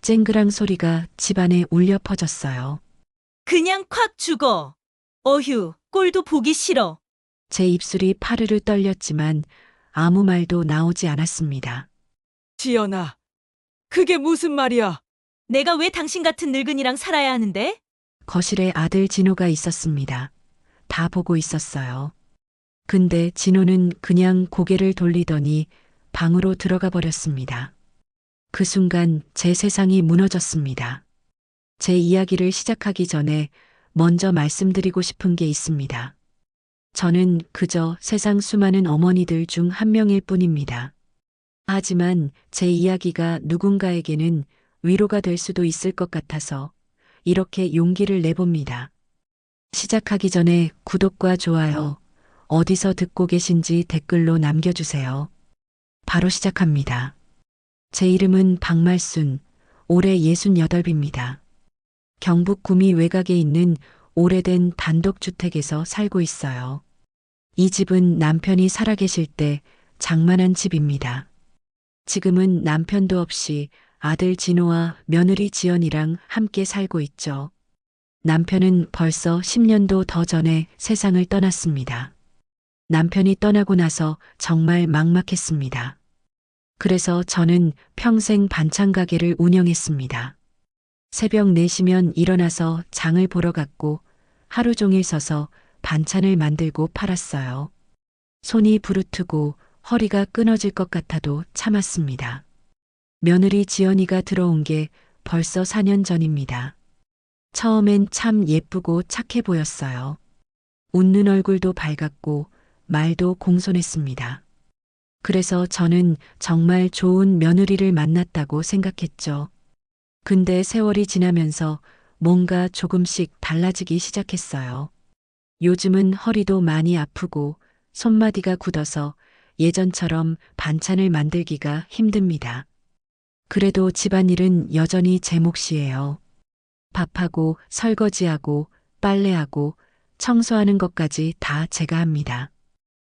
쨍그랑 소리가 집안에 울려 퍼졌어요. 그냥 콱 죽어. 어휴, 꼴도 보기 싫어. 제 입술이 파르르 떨렸지만 아무 말도 나오지 않았습니다. 지연아, 그게 무슨 말이야? 내가 왜 당신 같은 늙은이랑 살아야 하는데? 거실에 아들 진호가 있었습니다. 다 보고 있었어요. 근데 진호는 그냥 고개를 돌리더니 방으로 들어가 버렸습니다. 그 순간 제 세상이 무너졌습니다. 제 이야기를 시작하기 전에 먼저 말씀드리고 싶은 게 있습니다. 저는 그저 세상 수많은 어머니들 중 한 명일 뿐입니다. 하지만 제 이야기가 누군가에게는 위로가 될 수도 있을 것 같아서 이렇게 용기를 내봅니다. 시작하기 전에 구독과 좋아요, 어디서 듣고 계신지 댓글로 남겨주세요. 바로 시작합니다. 제 이름은 박말순, 올해 68입니다. 경북 구미 외곽에 있는 오래된 단독주택에서 살고 있어요. 이 집은 남편이 살아계실 때 장만한 집입니다. 지금은 남편도 없이 아들 진호와 며느리 지연이랑 함께 살고 있죠. 남편은 벌써 10년도 더 전에 세상을 떠났습니다. 남편이 떠나고 나서 정말 막막했습니다. 그래서 저는 평생 반찬 가게를 운영했습니다. 새벽 4시면 일어나서 장을 보러 갔고 하루 종일 서서 반찬을 만들고 팔았어요. 손이 부르트고 허리가 끊어질 것 같아도 참았습니다. 며느리 지연이가 들어온 게 벌써 4년 전입니다. 처음엔 참 예쁘고 착해 보였어요. 웃는 얼굴도 밝았고 말도 공손했습니다. 그래서 저는 정말 좋은 며느리를 만났다고 생각했죠. 근데 세월이 지나면서 뭔가 조금씩 달라지기 시작했어요. 요즘은 허리도 많이 아프고 손마디가 굳어서 예전처럼 반찬을 만들기가 힘듭니다. 그래도 집안일은 여전히 제 몫이에요. 밥하고 설거지하고 빨래하고 청소하는 것까지 다 제가 합니다.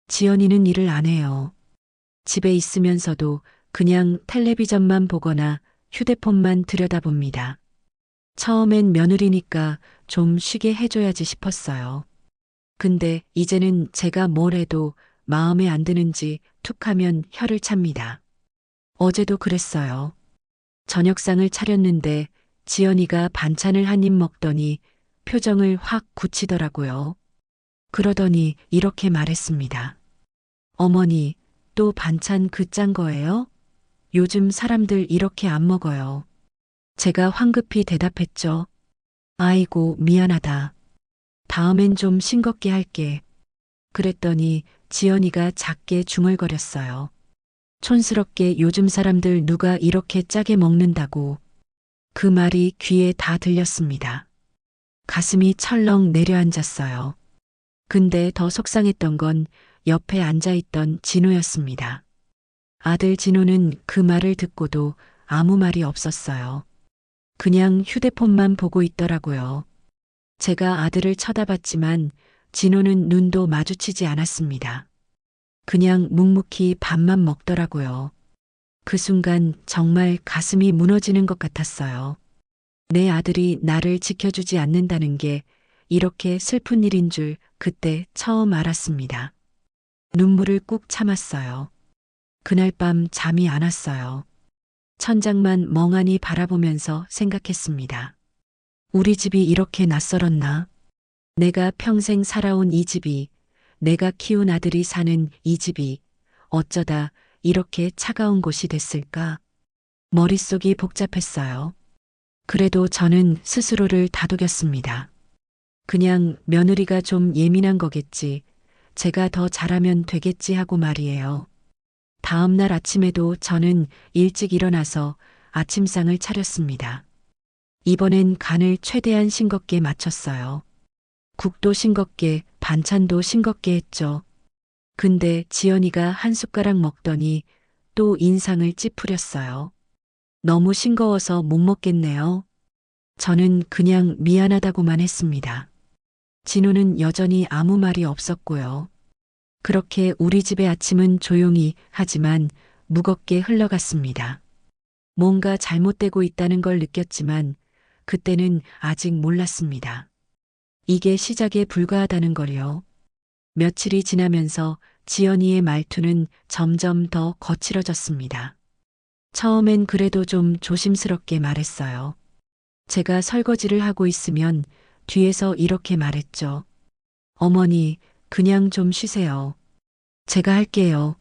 지연이는 일을 안 해요. 집에 있으면서도 그냥 텔레비전만 보거나 휴대폰만 들여다봅니다. 처음엔 며느리니까 좀 쉬게 해줘야지 싶었어요. 근데 이제는 제가 뭘 해도 마음에 안 드는지 툭 하면 혀를 찹니다. 어제도 그랬어요. 저녁상을 차렸는데 지연이가 반찬을 한 입 먹더니 표정을 확 굳히더라고요. 그러더니 이렇게 말했습니다. 어머니, 또 반찬 그 짠 거예요? 요즘 사람들 이렇게 안 먹어요. 제가 황급히 대답했죠. 아이고, 미안하다. 다음엔 좀 싱겁게 할게. 그랬더니 지연이가 작게 중얼거렸어요. 촌스럽게 요즘 사람들 누가 이렇게 짜게 먹는다고. 그 말이 귀에 다 들렸습니다. 가슴이 철렁 내려앉았어요. 근데 더 속상했던 건 옆에 앉아있던 진호였습니다. 아들 진호는 그 말을 듣고도 아무 말이 없었어요. 그냥 휴대폰만 보고 있더라고요. 제가 아들을 쳐다봤지만 진호는 눈도 마주치지 않았습니다. 그냥 묵묵히 밥만 먹더라고요. 그 순간 정말 가슴이 무너지는 것 같았어요. 내 아들이 나를 지켜주지 않는다는 게 이렇게 슬픈 일인 줄 그때 처음 알았습니다. 눈물을 꾹 참았어요. 그날 밤 잠이 안 왔어요. 천장만 멍하니 바라보면서 생각했습니다. 우리 집이 이렇게 낯설었나? 내가 평생 살아온 이 집이, 내가 키운 아들이 사는 이 집이 어쩌다 이렇게 차가운 곳이 됐을까? 머릿속이 복잡했어요. 그래도 저는 스스로를 다독였습니다. 그냥 며느리가 좀 예민한 거겠지. 제가 더 잘하면 되겠지 하고 말이에요. 다음 날 아침에도 저는 일찍 일어나서 아침상을 차렸습니다. 이번엔 간을 최대한 싱겁게 맞췄어요. 국도 싱겁게, 반찬도 싱겁게 했죠. 근데 지연이가 한 숟가락 먹더니 또 인상을 찌푸렸어요. 너무 싱거워서 못 먹겠네요. 저는 그냥 미안하다고만 했습니다. 진호는 여전히 아무 말이 없었고요. 그렇게 우리 집의 아침은 조용히 하지만 무겁게 흘러갔습니다. 뭔가 잘못되고 있다는 걸 느꼈지만 그때는 아직 몰랐습니다. 이게 시작에 불과하다는 걸요. 며칠이 지나면서 지연이의 말투는 점점 더 거칠어졌습니다. 처음엔 그래도 좀 조심스럽게 말했어요. 제가 설거지를 하고 있으면 뒤에서 이렇게 말했죠. 어머니, 그냥 좀 쉬세요. 제가 할게요.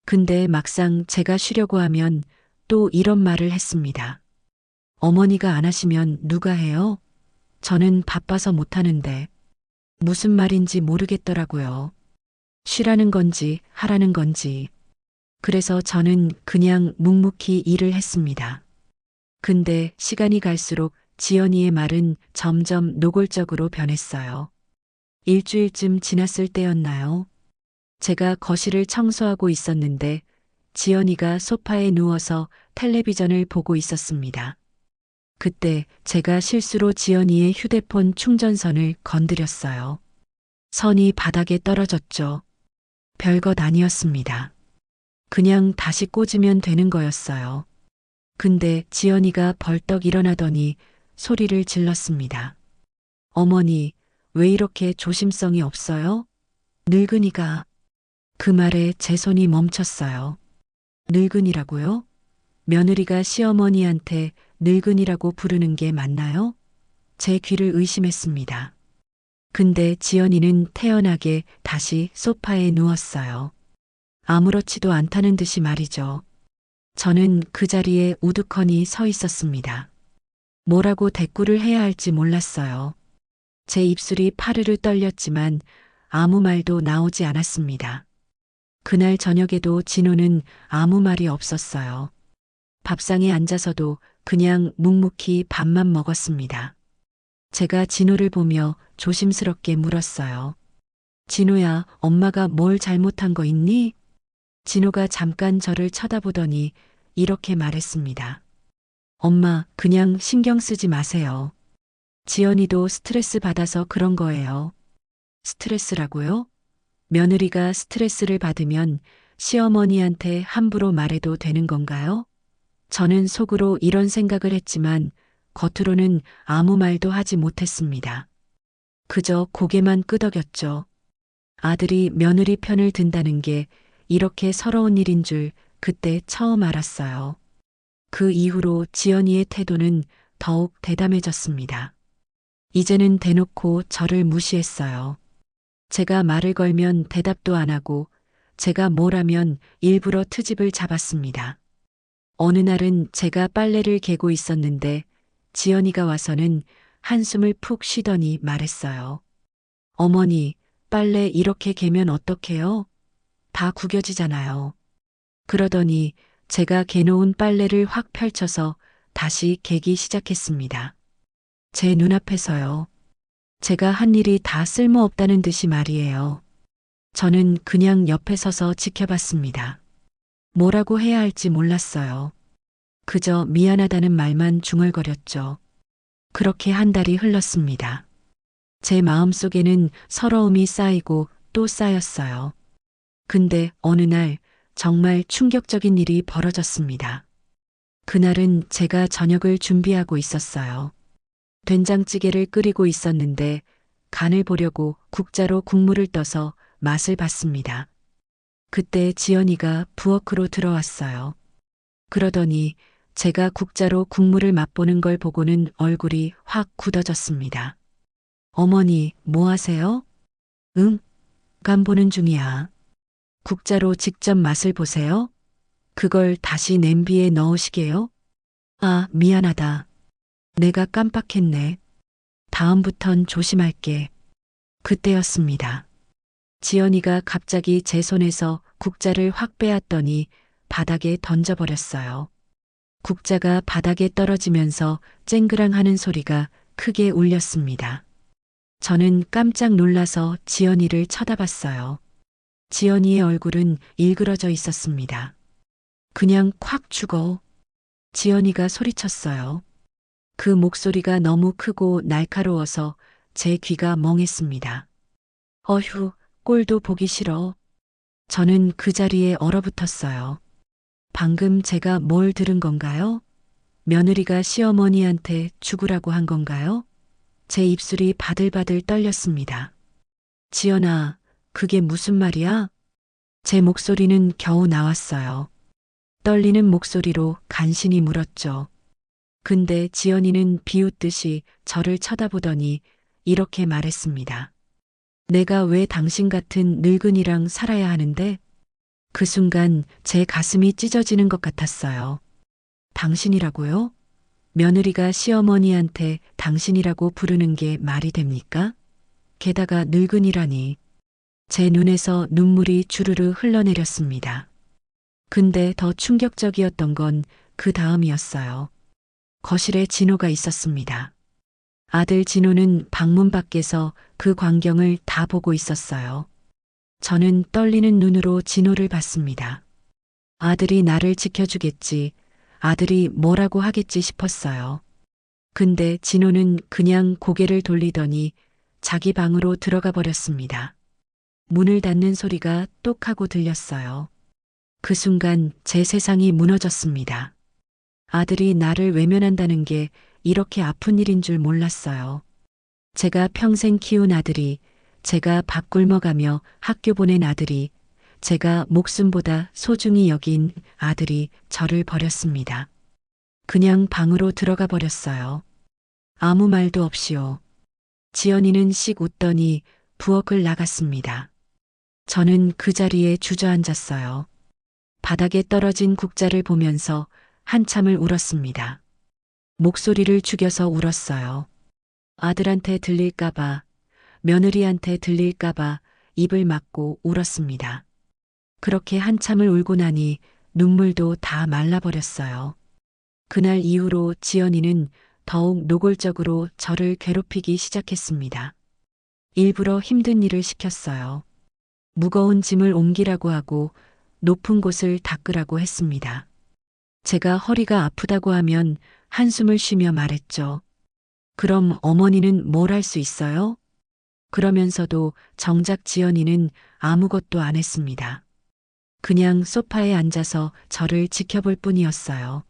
근데 막상 제가 쉬려고 하면 또 이런 말을 했습니다. 어머니가 안 하시면 누가 해요? 저는 바빠서 못하는데. 무슨 말인지 모르겠더라고요. 쉬라는 건지 하라는 건지. 그래서 저는 그냥 묵묵히 일을 했습니다. 근데 시간이 갈수록 지연이의 말은 점점 노골적으로 변했어요. 일주일쯤 지났을 때였나요? 제가 거실을 청소하고 있었는데 지연이가 소파에 누워서 텔레비전을 보고 있었습니다. 그때 제가 실수로 지연이의 휴대폰 충전선을 건드렸어요. 선이 바닥에 떨어졌죠. 별것 아니었습니다. 그냥 다시 꽂으면 되는 거였어요. 근데 지연이가 벌떡 일어나더니 소리를 질렀습니다. 어머니, 왜 이렇게 조심성이 없어요? 늙은이가. 그 말에 제 손이 멈췄어요. 늙은이라고요? 며느리가 시어머니한테 늙은이라고 부르는 게 맞나요? 제 귀를 의심했습니다. 근데 지연이는 태연하게 다시 소파에 누웠어요. 아무렇지도 않다는 듯이 말이죠. 저는 그 자리에 우두커니 서 있었습니다. 뭐라고 대꾸를 해야 할지 몰랐어요. 제 입술이 파르르 떨렸지만 아무 말도 나오지 않았습니다. 그날 저녁에도 진호는 아무 말이 없었어요. 밥상에 앉아서도 그냥 묵묵히 밥만 먹었습니다. 제가 진호를 보며 조심스럽게 물었어요. 진호야, 엄마가 뭘 잘못한 거 있니? 진호가 잠깐 저를 쳐다보더니 이렇게 말했습니다. 엄마, 그냥 신경 쓰지 마세요. 지연이도 스트레스 받아서 그런 거예요. 스트레스라고요? 며느리가 스트레스를 받으면 시어머니한테 함부로 말해도 되는 건가요? 저는 속으로 이런 생각을 했지만 겉으로는 아무 말도 하지 못했습니다. 그저 고개만 끄덕였죠. 아들이 며느리 편을 든다는 게 이렇게 서러운 일인 줄 그때 처음 알았어요. 그 이후로 지연이의 태도는 더욱 대담해졌습니다. 이제는 대놓고 저를 무시했어요. 제가 말을 걸면 대답도 안 하고 제가 뭘 하면 일부러 트집을 잡았습니다. 어느 날은 제가 빨래를 개고 있었는데 지연이가 와서는 한숨을 푹 쉬더니 말했어요. 어머니, 빨래 이렇게 개면 어떡해요? 다 구겨지잖아요. 그러더니 제가 개놓은 빨래를 확 펼쳐서 다시 개기 시작했습니다. 제 눈앞에서요. 제가 한 일이 다 쓸모없다는 듯이 말이에요. 저는 그냥 옆에 서서 지켜봤습니다. 뭐라고 해야 할지 몰랐어요. 그저 미안하다는 말만 중얼거렸죠. 그렇게 한 달이 흘렀습니다. 제 마음속에는 서러움이 쌓이고 또 쌓였어요. 근데 어느 날 정말 충격적인 일이 벌어졌습니다. 그날은 제가 저녁을 준비하고 있었어요. 된장찌개를 끓이고 있었는데 간을 보려고 국자로 국물을 떠서 맛을 봤습니다. 그때 지연이가 부엌으로 들어왔어요. 그러더니 제가 국자로 국물을 맛보는 걸 보고는 얼굴이 확 굳어졌습니다. 어머니, 뭐 하세요? 응, 간 보는 중이야. 국자로 직접 맛을 보세요. 그걸 다시 냄비에 넣으시게요? 아, 미안하다. 내가 깜빡했네. 다음부턴 조심할게. 그때였습니다. 지연이가 갑자기 제 손에서 국자를 확 빼앗더니 바닥에 던져버렸어요. 국자가 바닥에 떨어지면서 쨍그랑 하는 소리가 크게 울렸습니다. 저는 깜짝 놀라서 지연이를 쳐다봤어요. 지연이의 얼굴은 일그러져 있었습니다. 그냥 콱 죽어. 지연이가 소리쳤어요. 그 목소리가 너무 크고 날카로워서 제 귀가 멍했습니다. 어휴, 꼴도 보기 싫어. 저는 그 자리에 얼어붙었어요. 방금 제가 뭘 들은 건가요? 며느리가 시어머니한테 죽으라고 한 건가요? 제 입술이 바들바들 떨렸습니다. 지연아, 그게 무슨 말이야? 제 목소리는 겨우 나왔어요. 떨리는 목소리로 간신히 물었죠. 근데 지연이는 비웃듯이 저를 쳐다보더니 이렇게 말했습니다. 내가 왜 당신 같은 늙은이랑 살아야 하는데? 그 순간 제 가슴이 찢어지는 것 같았어요. 당신이라고요? 며느리가 시어머니한테 당신이라고 부르는 게 말이 됩니까? 게다가 늙은이라니. 제 눈에서 눈물이 주르르 흘러내렸습니다. 근데 더 충격적이었던 건 그 다음이었어요. 거실에 진호가 있었습니다. 아들 진호는 방문 밖에서 그 광경을 다 보고 있었어요. 저는 떨리는 눈으로 진호를 봤습니다. 아들이 나를 지켜주겠지, 아들이 뭐라고 하겠지 싶었어요. 근데 진호는 그냥 고개를 돌리더니 자기 방으로 들어가 버렸습니다. 문을 닫는 소리가 똑 하고 들렸어요. 그 순간 제 세상이 무너졌습니다. 아들이 나를 외면한다는 게 이렇게 아픈 일인 줄 몰랐어요. 제가 평생 키운 아들이, 제가 밥 굶어가며 학교 보낸 아들이, 제가 목숨보다 소중히 여긴 아들이 저를 버렸습니다. 그냥 방으로 들어가 버렸어요. 아무 말도 없이요. 지연이는 씩 웃더니 부엌을 나갔습니다. 저는 그 자리에 주저앉았어요. 바닥에 떨어진 국자를 보면서 한참을 울었습니다. 목소리를 죽여서 울었어요. 아들한테 들릴까봐, 며느리한테 들릴까봐 입을 막고 울었습니다. 그렇게 한참을 울고 나니 눈물도 다 말라버렸어요. 그날 이후로 지연이는 더욱 노골적으로 저를 괴롭히기 시작했습니다. 일부러 힘든 일을 시켰어요. 무거운 짐을 옮기라고 하고 높은 곳을 닦으라고 했습니다. 제가 허리가 아프다고 하면 한숨을 쉬며 말했죠. 그럼 어머니는 뭘 할 수 있어요? 그러면서도 정작 지연이는 아무것도 안 했습니다. 그냥 소파에 앉아서 저를 지켜볼 뿐이었어요.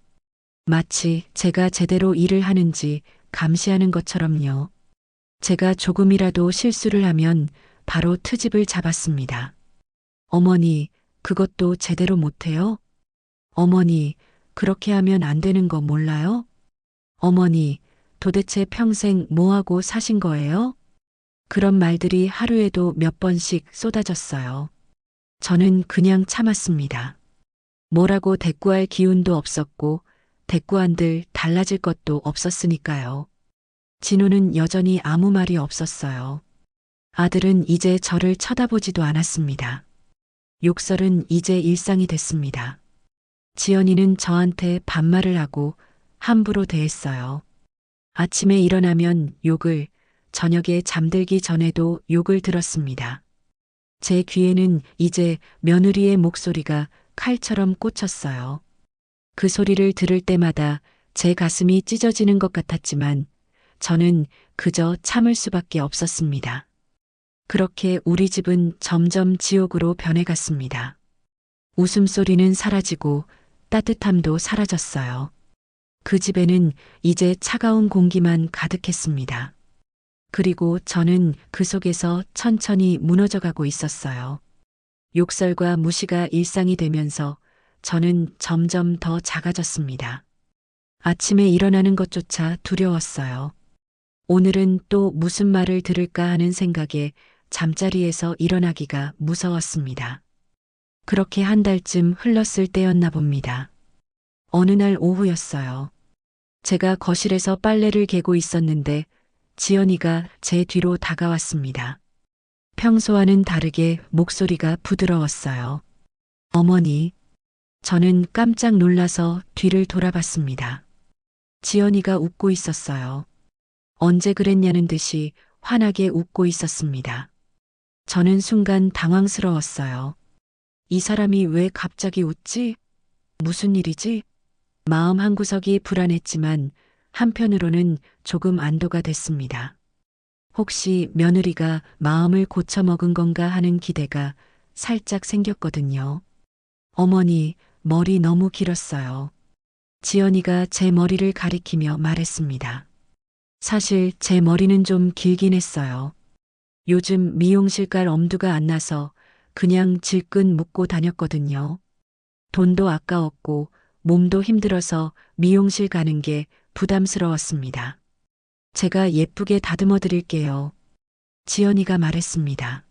마치 제가 제대로 일을 하는지 감시하는 것처럼요. 제가 조금이라도 실수를 하면 바로 트집을 잡았습니다. 어머니, 그것도 제대로 못해요? 어머니, 그렇게 하면 안 되는 거 몰라요? 어머니, 도대체 평생 뭐하고 사신 거예요? 그런 말들이 하루에도 몇 번씩 쏟아졌어요. 저는 그냥 참았습니다. 뭐라고 대꾸할 기운도 없었고, 대꾸한들 달라질 것도 없었으니까요. 진호는 여전히 아무 말이 없었어요. 아들은 이제 저를 쳐다보지도 않았습니다. 욕설은 이제 일상이 됐습니다. 지연이는 저한테 반말을 하고 함부로 대했어요. 아침에 일어나면 욕을, 저녁에 잠들기 전에도 욕을 들었습니다. 제 귀에는 이제 며느리의 목소리가 칼처럼 꽂혔어요. 그 소리를 들을 때마다 제 가슴이 찢어지는 것 같았지만 저는 그저 참을 수밖에 없었습니다. 그렇게 우리 집은 점점 지옥으로 변해갔습니다. 웃음소리는 사라지고 따뜻함도 사라졌어요. 그 집에는 이제 차가운 공기만 가득했습니다. 그리고 저는 그 속에서 천천히 무너져가고 있었어요. 욕설과 무시가 일상이 되면서 저는 점점 더 작아졌습니다. 아침에 일어나는 것조차 두려웠어요. 오늘은 또 무슨 말을 들을까 하는 생각에 잠자리에서 일어나기가 무서웠습니다. 그렇게 한 달쯤 흘렀을 때였나 봅니다. 어느 날 오후였어요. 제가 거실에서 빨래를 개고 있었는데 지연이가 제 뒤로 다가왔습니다. 평소와는 다르게 목소리가 부드러웠어요. 어머니, 저는 깜짝 놀라서 뒤를 돌아봤습니다. 지연이가 웃고 있었어요. 언제 그랬냐는 듯이 환하게 웃고 있었습니다. 저는 순간 당황스러웠어요. 이 사람이 왜 갑자기 웃지? 무슨 일이지? 마음 한구석이 불안했지만 한편으로는 조금 안도가 됐습니다. 혹시 며느리가 마음을 고쳐먹은 건가 하는 기대가 살짝 생겼거든요. 어머니, 머리 너무 길었어요. 지연이가 제 머리를 가리키며 말했습니다. 사실 제 머리는 좀 길긴 했어요. 요즘 미용실 갈 엄두가 안 나서 그냥 질끈 묶고 다녔거든요. 돈도 아까웠고 몸도 힘들어서 미용실 가는 게 부담스러웠습니다. 제가 예쁘게 다듬어 드릴게요. 지연이가 말했습니다.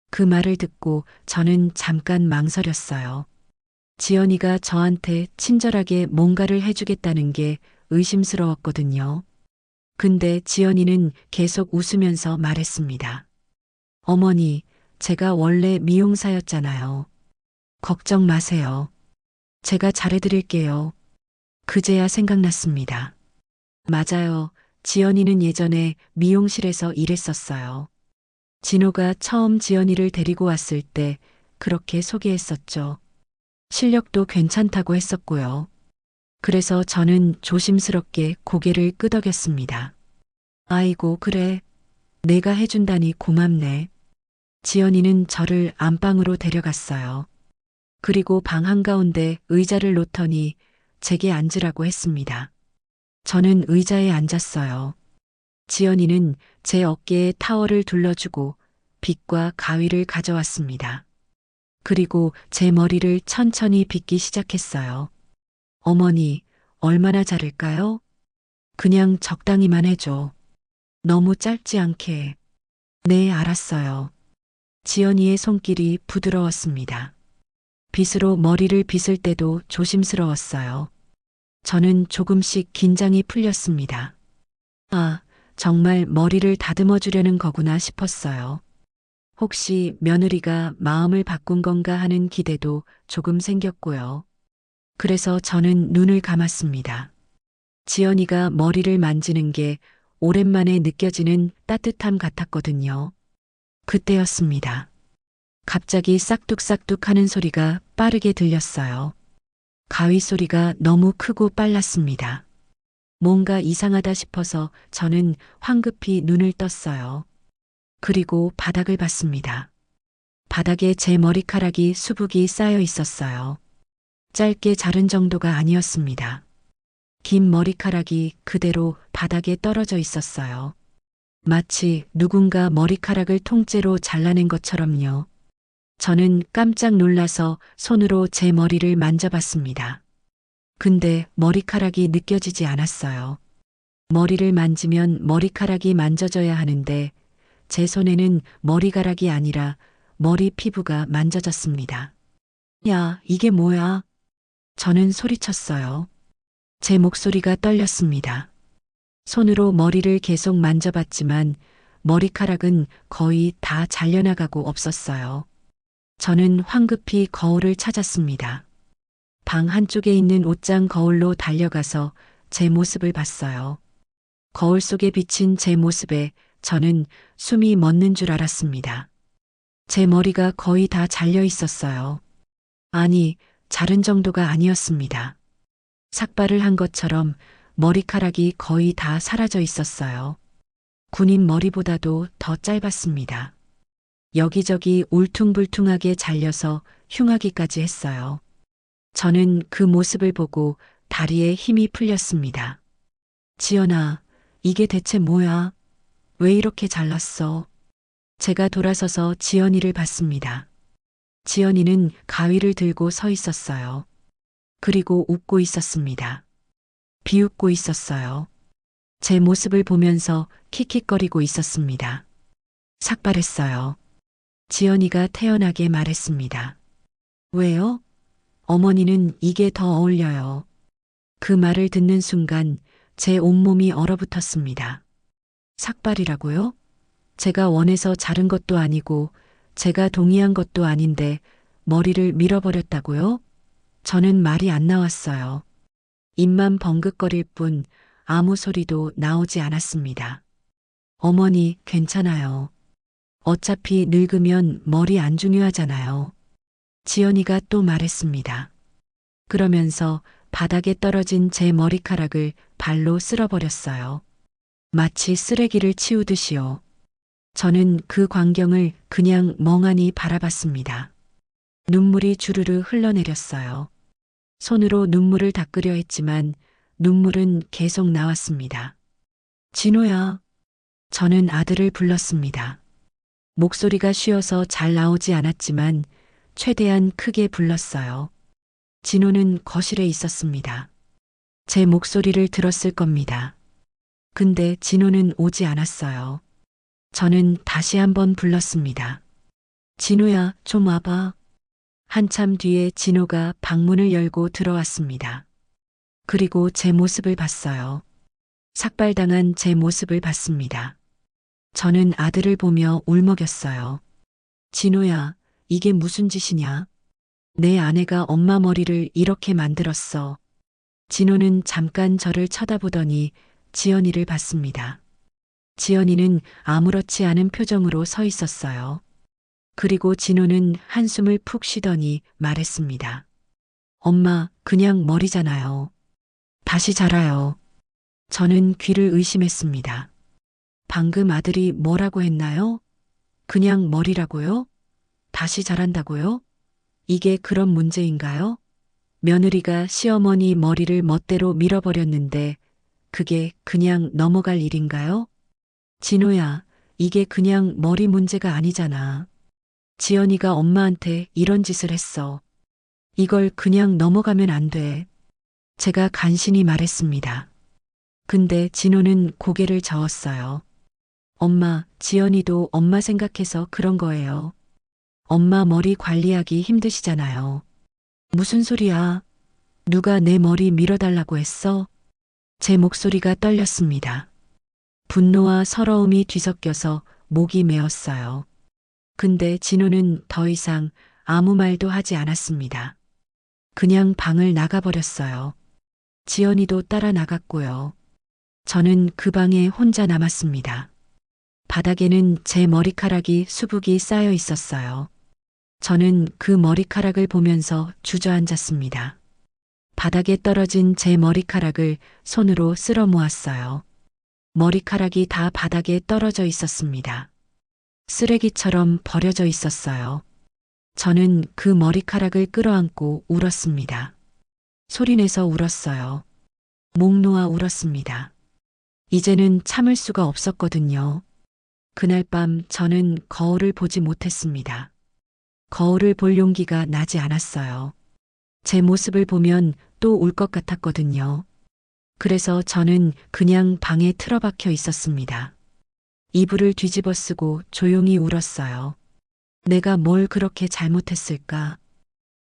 그 말을 듣고 저는 잠깐 망설였어요. 지연이가 저한테 친절하게 뭔가를 해주겠다는 게 의심스러웠거든요. 근데 지연이는 계속 웃으면서 말했습니다. 어머니, 제가 원래 미용사였잖아요. 걱정 마세요. 제가 잘해드릴게요. 그제야 생각났습니다. 맞아요. 지연이는 예전에 미용실에서 일했었어요. 진호가 처음 지연이를 데리고 왔을 때 그렇게 소개했었죠. 실력도 괜찮다고 했었고요. 그래서 저는 조심스럽게 고개를 끄덕였습니다. 아이고, 그래. 내가 해준다니 고맙네. 지연이는 저를 안방으로 데려갔어요. 그리고 방 한가운데 의자를 놓더니 제게 앉으라고 했습니다. 저는 의자에 앉았어요. 지연이는 제 어깨에 타월을 둘러주고 빗과 가위를 가져왔습니다. 그리고 제 머리를 천천히 빗기 시작했어요. 어머니, 얼마나 자를까요? 그냥 적당히만 해줘. 너무 짧지 않게. 네, 알았어요. 지연이의 손길이 부드러웠습니다. 빗으로 머리를 빗을 때도 조심스러웠어요. 저는 조금씩 긴장이 풀렸습니다. 아, 정말 머리를 다듬어 주려는 거구나 싶었어요. 혹시 며느리가 마음을 바꾼 건가 하는 기대도 조금 생겼고요. 그래서 저는 눈을 감았습니다. 지연이가 머리를 만지는 게 오랜만에 느껴지는 따뜻함 같았거든요. 그때였습니다. 갑자기 싹둑싹둑 하는 소리가 빠르게 들렸어요. 가위 소리가 너무 크고 빨랐습니다. 뭔가 이상하다 싶어서 저는 황급히 눈을 떴어요. 그리고 바닥을 봤습니다. 바닥에 제 머리카락이 수북이 쌓여 있었어요. 짧게 자른 정도가 아니었습니다. 긴 머리카락이 그대로 바닥에 떨어져 있었어요. 마치 누군가 머리카락을 통째로 잘라낸 것처럼요. 저는 깜짝 놀라서 손으로 제 머리를 만져봤습니다. 근데 머리카락이 느껴지지 않았어요. 머리를 만지면 머리카락이 만져져야 하는데 제 손에는 머리카락이 아니라 머리 피부가 만져졌습니다. 야, 이게 뭐야? 저는 소리쳤어요. 제 목소리가 떨렸습니다. 손으로 머리를 계속 만져봤지만 머리카락은 거의 다 잘려나가고 없었어요. 저는 황급히 거울을 찾았습니다. 방 한쪽에 있는 옷장 거울로 달려가서 제 모습을 봤어요. 거울 속에 비친 제 모습에 저는 숨이 멎는 줄 알았습니다. 제 머리가 거의 다 잘려 있었어요. 아니, 자른 정도가 아니었습니다. 삭발을 한 것처럼 머리카락이 거의 다 사라져 있었어요. 군인 머리보다도 더 짧았습니다. 여기저기 울퉁불퉁하게 잘려서 흉하기까지 했어요. 저는 그 모습을 보고 다리에 힘이 풀렸습니다. 지연아, 이게 대체 뭐야? 왜 이렇게 잘났어? 제가 돌아서서 지연이를 봤습니다. 지연이는 가위를 들고 서 있었어요. 그리고 웃고 있었습니다. 비웃고 있었어요. 제 모습을 보면서 킥킥거리고 있었습니다. 삭발했어요. 지연이가 태연하게 말했습니다. 왜요? 어머니는 이게 더 어울려요. 그 말을 듣는 순간 제 온몸이 얼어붙었습니다. 삭발이라고요? 제가 원해서 자른 것도 아니고 제가 동의한 것도 아닌데 머리를 밀어버렸다고요? 저는 말이 안 나왔어요. 입만 벙긋거릴 뿐 아무 소리도 나오지 않았습니다. 어머니, 괜찮아요. 어차피 늙으면 머리 안 중요하잖아요. 지연이가 또 말했습니다. 그러면서 바닥에 떨어진 제 머리카락을 발로 쓸어버렸어요. 마치 쓰레기를 치우듯이요. 저는 그 광경을 그냥 멍하니 바라봤습니다. 눈물이 주르르 흘러내렸어요. 손으로 눈물을 닦으려 했지만 눈물은 계속 나왔습니다. 진호야. 저는 아들을 불렀습니다. 목소리가 쉬어서 잘 나오지 않았지만 최대한 크게 불렀어요. 진호는 거실에 있었습니다. 제 목소리를 들었을 겁니다. 근데 진호는 오지 않았어요. 저는 다시 한번 불렀습니다. 진호야, 좀 와봐. 한참 뒤에 진호가 방문을 열고 들어왔습니다. 그리고 제 모습을 봤어요. 삭발당한 제 모습을 봤습니다. 저는 아들을 보며 울먹였어요. 진호야, 이게 무슨 짓이냐? 내 아내가 엄마 머리를 이렇게 만들었어. 진호는 잠깐 저를 쳐다보더니 지연이를 봤습니다. 지연이는 아무렇지 않은 표정으로 서 있었어요. 그리고 진호는 한숨을 푹 쉬더니 말했습니다. 엄마, 그냥 머리잖아요. 다시 자라요. 저는 귀를 의심했습니다. 방금 아들이 뭐라고 했나요? 그냥 머리라고요? 다시 자란다고요? 이게 그런 문제인가요? 며느리가 시어머니 머리를 멋대로 밀어버렸는데 그게 그냥 넘어갈 일인가요? 진호야, 이게 그냥 머리 문제가 아니잖아. 지연이가 엄마한테 이런 짓을 했어. 이걸 그냥 넘어가면 안 돼. 제가 간신히 말했습니다. 근데 진호는 고개를 저었어요. 엄마, 지연이도 엄마 생각해서 그런 거예요. 엄마 머리 관리하기 힘드시잖아요. 무슨 소리야? 누가 내 머리 밀어달라고 했어? 제 목소리가 떨렸습니다. 분노와 서러움이 뒤섞여서 목이 메었어요. 근데 진호는 더 이상 아무 말도 하지 않았습니다. 그냥 방을 나가버렸어요. 지연이도 따라 나갔고요. 저는 그 방에 혼자 남았습니다. 바닥에는 제 머리카락이 수북이 쌓여 있었어요. 저는 그 머리카락을 보면서 주저앉았습니다. 바닥에 떨어진 제 머리카락을 손으로 쓸어 모았어요. 머리카락이 다 바닥에 떨어져 있었습니다. 쓰레기처럼 버려져 있었어요. 저는 그 머리카락을 끌어안고 울었습니다. 소리내서 울었어요. 목 놓아 울었습니다. 이제는 참을 수가 없었거든요. 그날 밤 저는 거울을 보지 못했습니다. 거울을 볼 용기가 나지 않았어요. 제 모습을 보면 또 울 것 같았거든요. 그래서 저는 그냥 방에 틀어박혀 있었습니다. 이불을 뒤집어 쓰고 조용히 울었어요. 내가 뭘 그렇게 잘못했을까?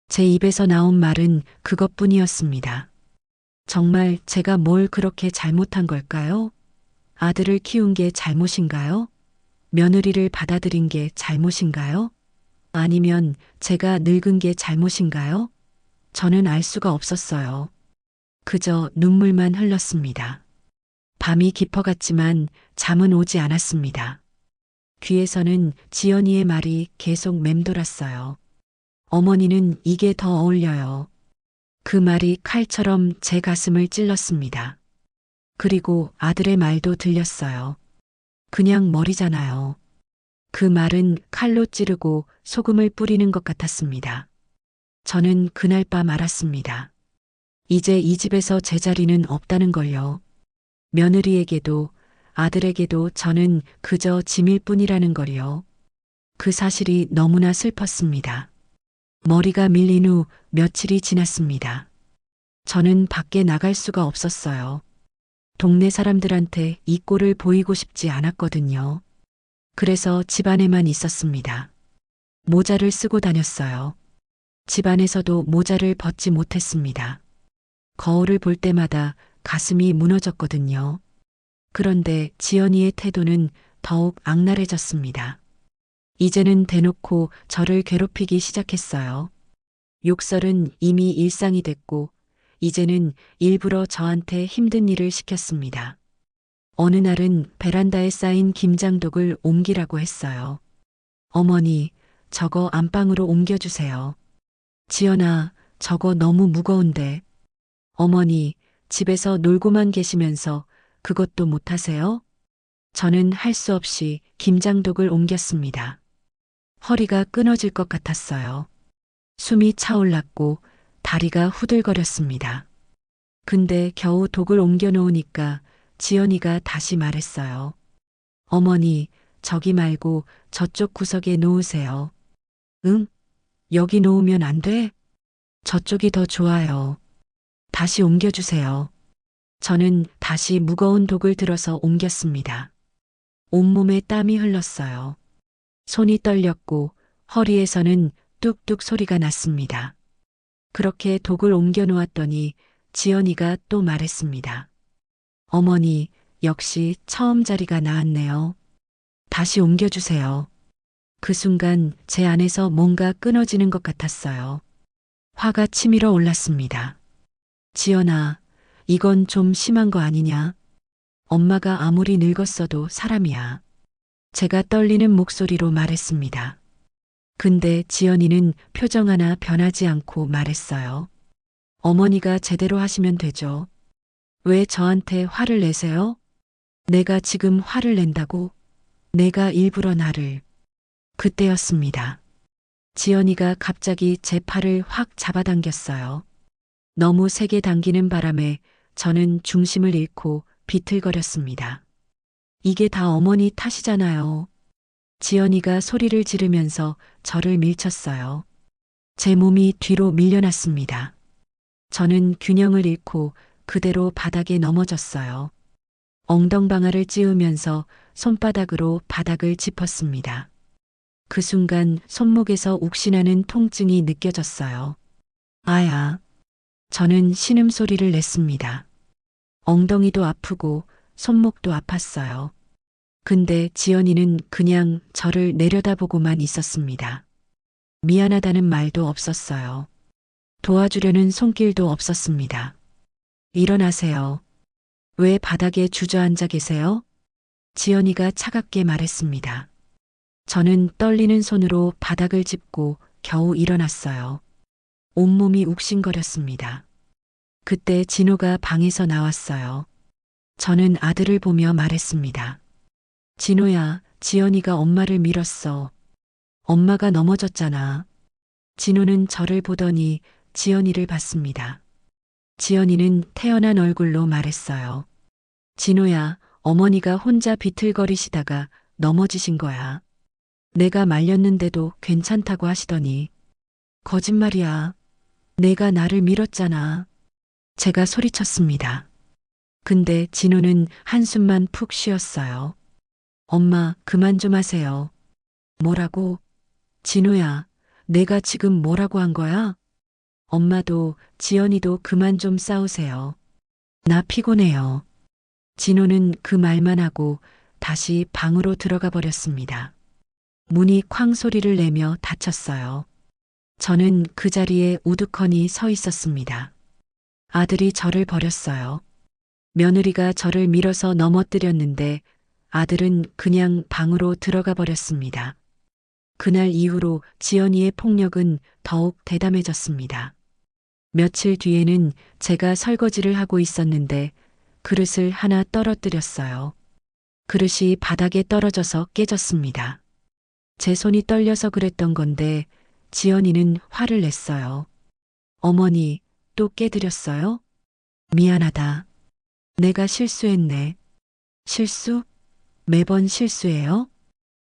제 입에서 나온 말은 그것뿐이었습니다. 정말 제가 뭘 그렇게 잘못한 걸까요? 아들을 키운 게 잘못인가요? 며느리를 받아들인 게 잘못인가요? 아니면 제가 늙은 게 잘못인가요? 저는 알 수가 없었어요. 그저 눈물만 흘렀습니다. 밤이 깊어갔지만 잠은 오지 않았습니다. 귀에서는 지연이의 말이 계속 맴돌았어요. 어머니는 이게 더 어울려요. 그 말이 칼처럼 제 가슴을 찔렀습니다. 그리고 아들의 말도 들렸어요. 그냥 머리잖아요. 그 말은 칼로 찌르고 소금을 뿌리는 것 같았습니다. 저는 그날 밤 알았습니다. 이제 이 집에서 제 자리는 없다는 걸요. 며느리에게도 아들에게도 저는 그저 짐일 뿐이라는 걸요. 그 사실이 너무나 슬펐습니다. 머리가 밀린 후 며칠이 지났습니다. 저는 밖에 나갈 수가 없었어요. 동네 사람들한테 이 꼴을 보이고 싶지 않았거든요. 그래서 집 안에만 있었습니다. 모자를 쓰고 다녔어요. 집 안에서도 모자를 벗지 못했습니다. 거울을 볼 때마다 가슴이 무너졌거든요. 그런데 지연이의 태도는 더욱 악랄해졌습니다. 이제는 대놓고 저를 괴롭히기 시작했어요. 욕설은 이미 일상이 됐고 이제는 일부러 저한테 힘든 일을 시켰습니다. 어느 날은 베란다에 쌓인 김장독을 옮기라고 했어요. 어머니, 저거 안방으로 옮겨주세요. 지연아, 저거 너무 무거운데. 어머니, 집에서 놀고만 계시면서 그것도 못하세요? 저는 할 수 없이 김장독을 옮겼습니다. 허리가 끊어질 것 같았어요. 숨이 차올랐고 다리가 후들거렸습니다. 근데 겨우 독을 옮겨 놓으니까 지연이가 다시 말했어요. 어머니, 저기 말고 저쪽 구석에 놓으세요. 응? 여기 놓으면 안 돼? 저쪽이 더 좋아요. 다시 옮겨주세요. 저는 다시 무거운 독을 들어서 옮겼습니다. 온몸에 땀이 흘렀어요. 손이 떨렸고 허리에서는 뚝뚝 소리가 났습니다. 그렇게 독을 옮겨 놓았더니 지연이가 또 말했습니다. 어머니, 역시 처음 자리가 나았네요. 다시 옮겨주세요. 그 순간 제 안에서 뭔가 끊어지는 것 같았어요. 화가 치밀어 올랐습니다. 지연아, 이건 좀 심한 거 아니냐? 엄마가 아무리 늙었어도 사람이야. 제가 떨리는 목소리로 말했습니다. 근데 지연이는 표정 하나 변하지 않고 말했어요. 어머니가 제대로 하시면 되죠. 왜 저한테 화를 내세요? 내가 지금 화를 낸다고? 내가 일부러 나를. 그때였습니다. 지연이가 갑자기 제 팔을 확 잡아당겼어요. 너무 세게 당기는 바람에 저는 중심을 잃고 비틀거렸습니다. 이게 다 어머니 탓이잖아요. 지연이가 소리를 지르면서 저를 밀쳤어요. 제 몸이 뒤로 밀려났습니다. 저는 균형을 잃고 그대로 바닥에 넘어졌어요. 엉덩방아를 찌우면서 손바닥으로 바닥을 짚었습니다. 그 순간 손목에서 욱신하는 통증이 느껴졌어요. 아야. 저는 신음소리를 냈습니다. 엉덩이도 아프고 손목도 아팠어요. 근데 지연이는 그냥 저를 내려다보고만 있었습니다. 미안하다는 말도 없었어요. 도와주려는 손길도 없었습니다. 일어나세요. 왜 바닥에 주저앉아 계세요? 지연이가 차갑게 말했습니다. 저는 떨리는 손으로 바닥을 짚고 겨우 일어났어요. 온몸이 욱신거렸습니다. 그때 진호가 방에서 나왔어요. 저는 아들을 보며 말했습니다. 진호야, 지연이가 엄마를 밀었어. 엄마가 넘어졌잖아. 진호는 저를 보더니 지연이를 봤습니다. 지연이는 태연한 얼굴로 말했어요. 진호야, 어머니가 혼자 비틀거리시다가 넘어지신 거야. 내가 말렸는데도 괜찮다고 하시더니. 거짓말이야. 내가 나를 밀었잖아. 제가 소리쳤습니다. 근데 진호는 한숨만 푹 쉬었어요. 엄마, 그만 좀 하세요. 뭐라고? 진호야, 내가 지금 뭐라고 한 거야? 엄마도 지연이도 그만 좀 싸우세요. 나 피곤해요. 진호는 그 말만 하고 다시 방으로 들어가 버렸습니다. 문이 쾅 소리를 내며 닫혔어요. 저는 그 자리에 우두커니 서 있었습니다. 아들이 저를 버렸어요. 며느리가 저를 밀어서 넘어뜨렸는데 아들은 그냥 방으로 들어가 버렸습니다. 그날 이후로 지연이의 폭력은 더욱 대담해졌습니다. 며칠 뒤에는 제가 설거지를 하고 있었는데 그릇을 하나 떨어뜨렸어요. 그릇이 바닥에 떨어져서 깨졌습니다. 제 손이 떨려서 그랬던 건데 지연이는 화를 냈어요. 어머니, 또 깨드렸어요? 미안하다. 내가 실수했네. 실수? 매번 실수해요?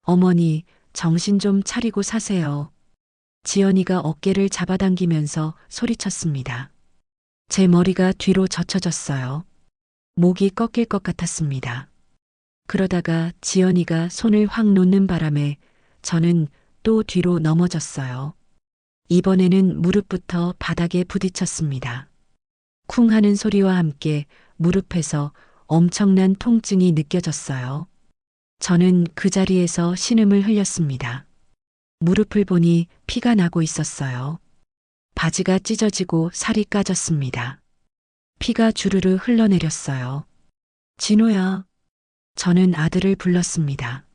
어머니, 정신 좀 차리고 사세요. 지연이가 어깨를 잡아당기면서 소리쳤습니다. 제 머리가 뒤로 젖혀졌어요. 목이 꺾일 것 같았습니다. 그러다가 지연이가 손을 확 놓는 바람에 저는 또 뒤로 넘어졌어요. 이번에는 무릎부터 바닥에 부딪혔습니다. 쿵 하는 소리와 함께 무릎에서 엄청난 통증이 느껴졌어요. 저는 그 자리에서 신음을 흘렸습니다. 무릎을 보니 피가 나고 있었어요. 바지가 찢어지고 살이 까졌습니다. 피가 주르르 흘러내렸어요. 진호야. 저는 아들을 불렀습니다.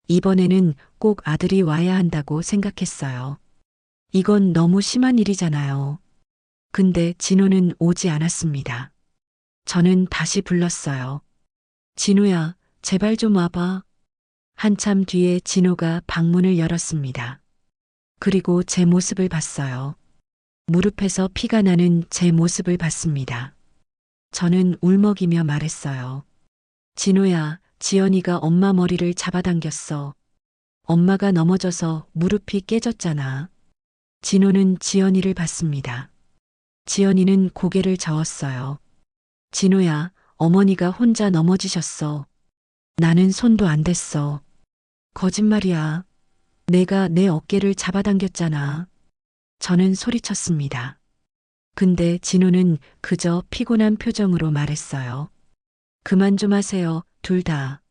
이번에는 꼭 아들이 와야 한다고 생각했어요. 이건 너무 심한 일이잖아요. 근데 진호는 오지 않았습니다. 저는 다시 불렀어요. 진호야, 제발 좀 와봐. 한참 뒤에 진호가 방문을 열었습니다. 그리고 제 모습을 봤어요. 무릎에서 피가 나는 제 모습을 봤습니다. 저는 울먹이며 말했어요. 진호야, 지연이가 엄마 머리를 잡아당겼어. 엄마가 넘어져서 무릎이 깨졌잖아. 진호는 지연이를 봤습니다. 지연이는 고개를 저었어요. 진호야, 어머니가 혼자 넘어지셨어. 나는 손도 안 댔어. 거짓말이야. 내가 내 어깨를 잡아당겼잖아. 저는 소리쳤습니다. 근데 진호는 그저 피곤한 표정으로 말했어요. 그만 좀 하세요, 둘 다.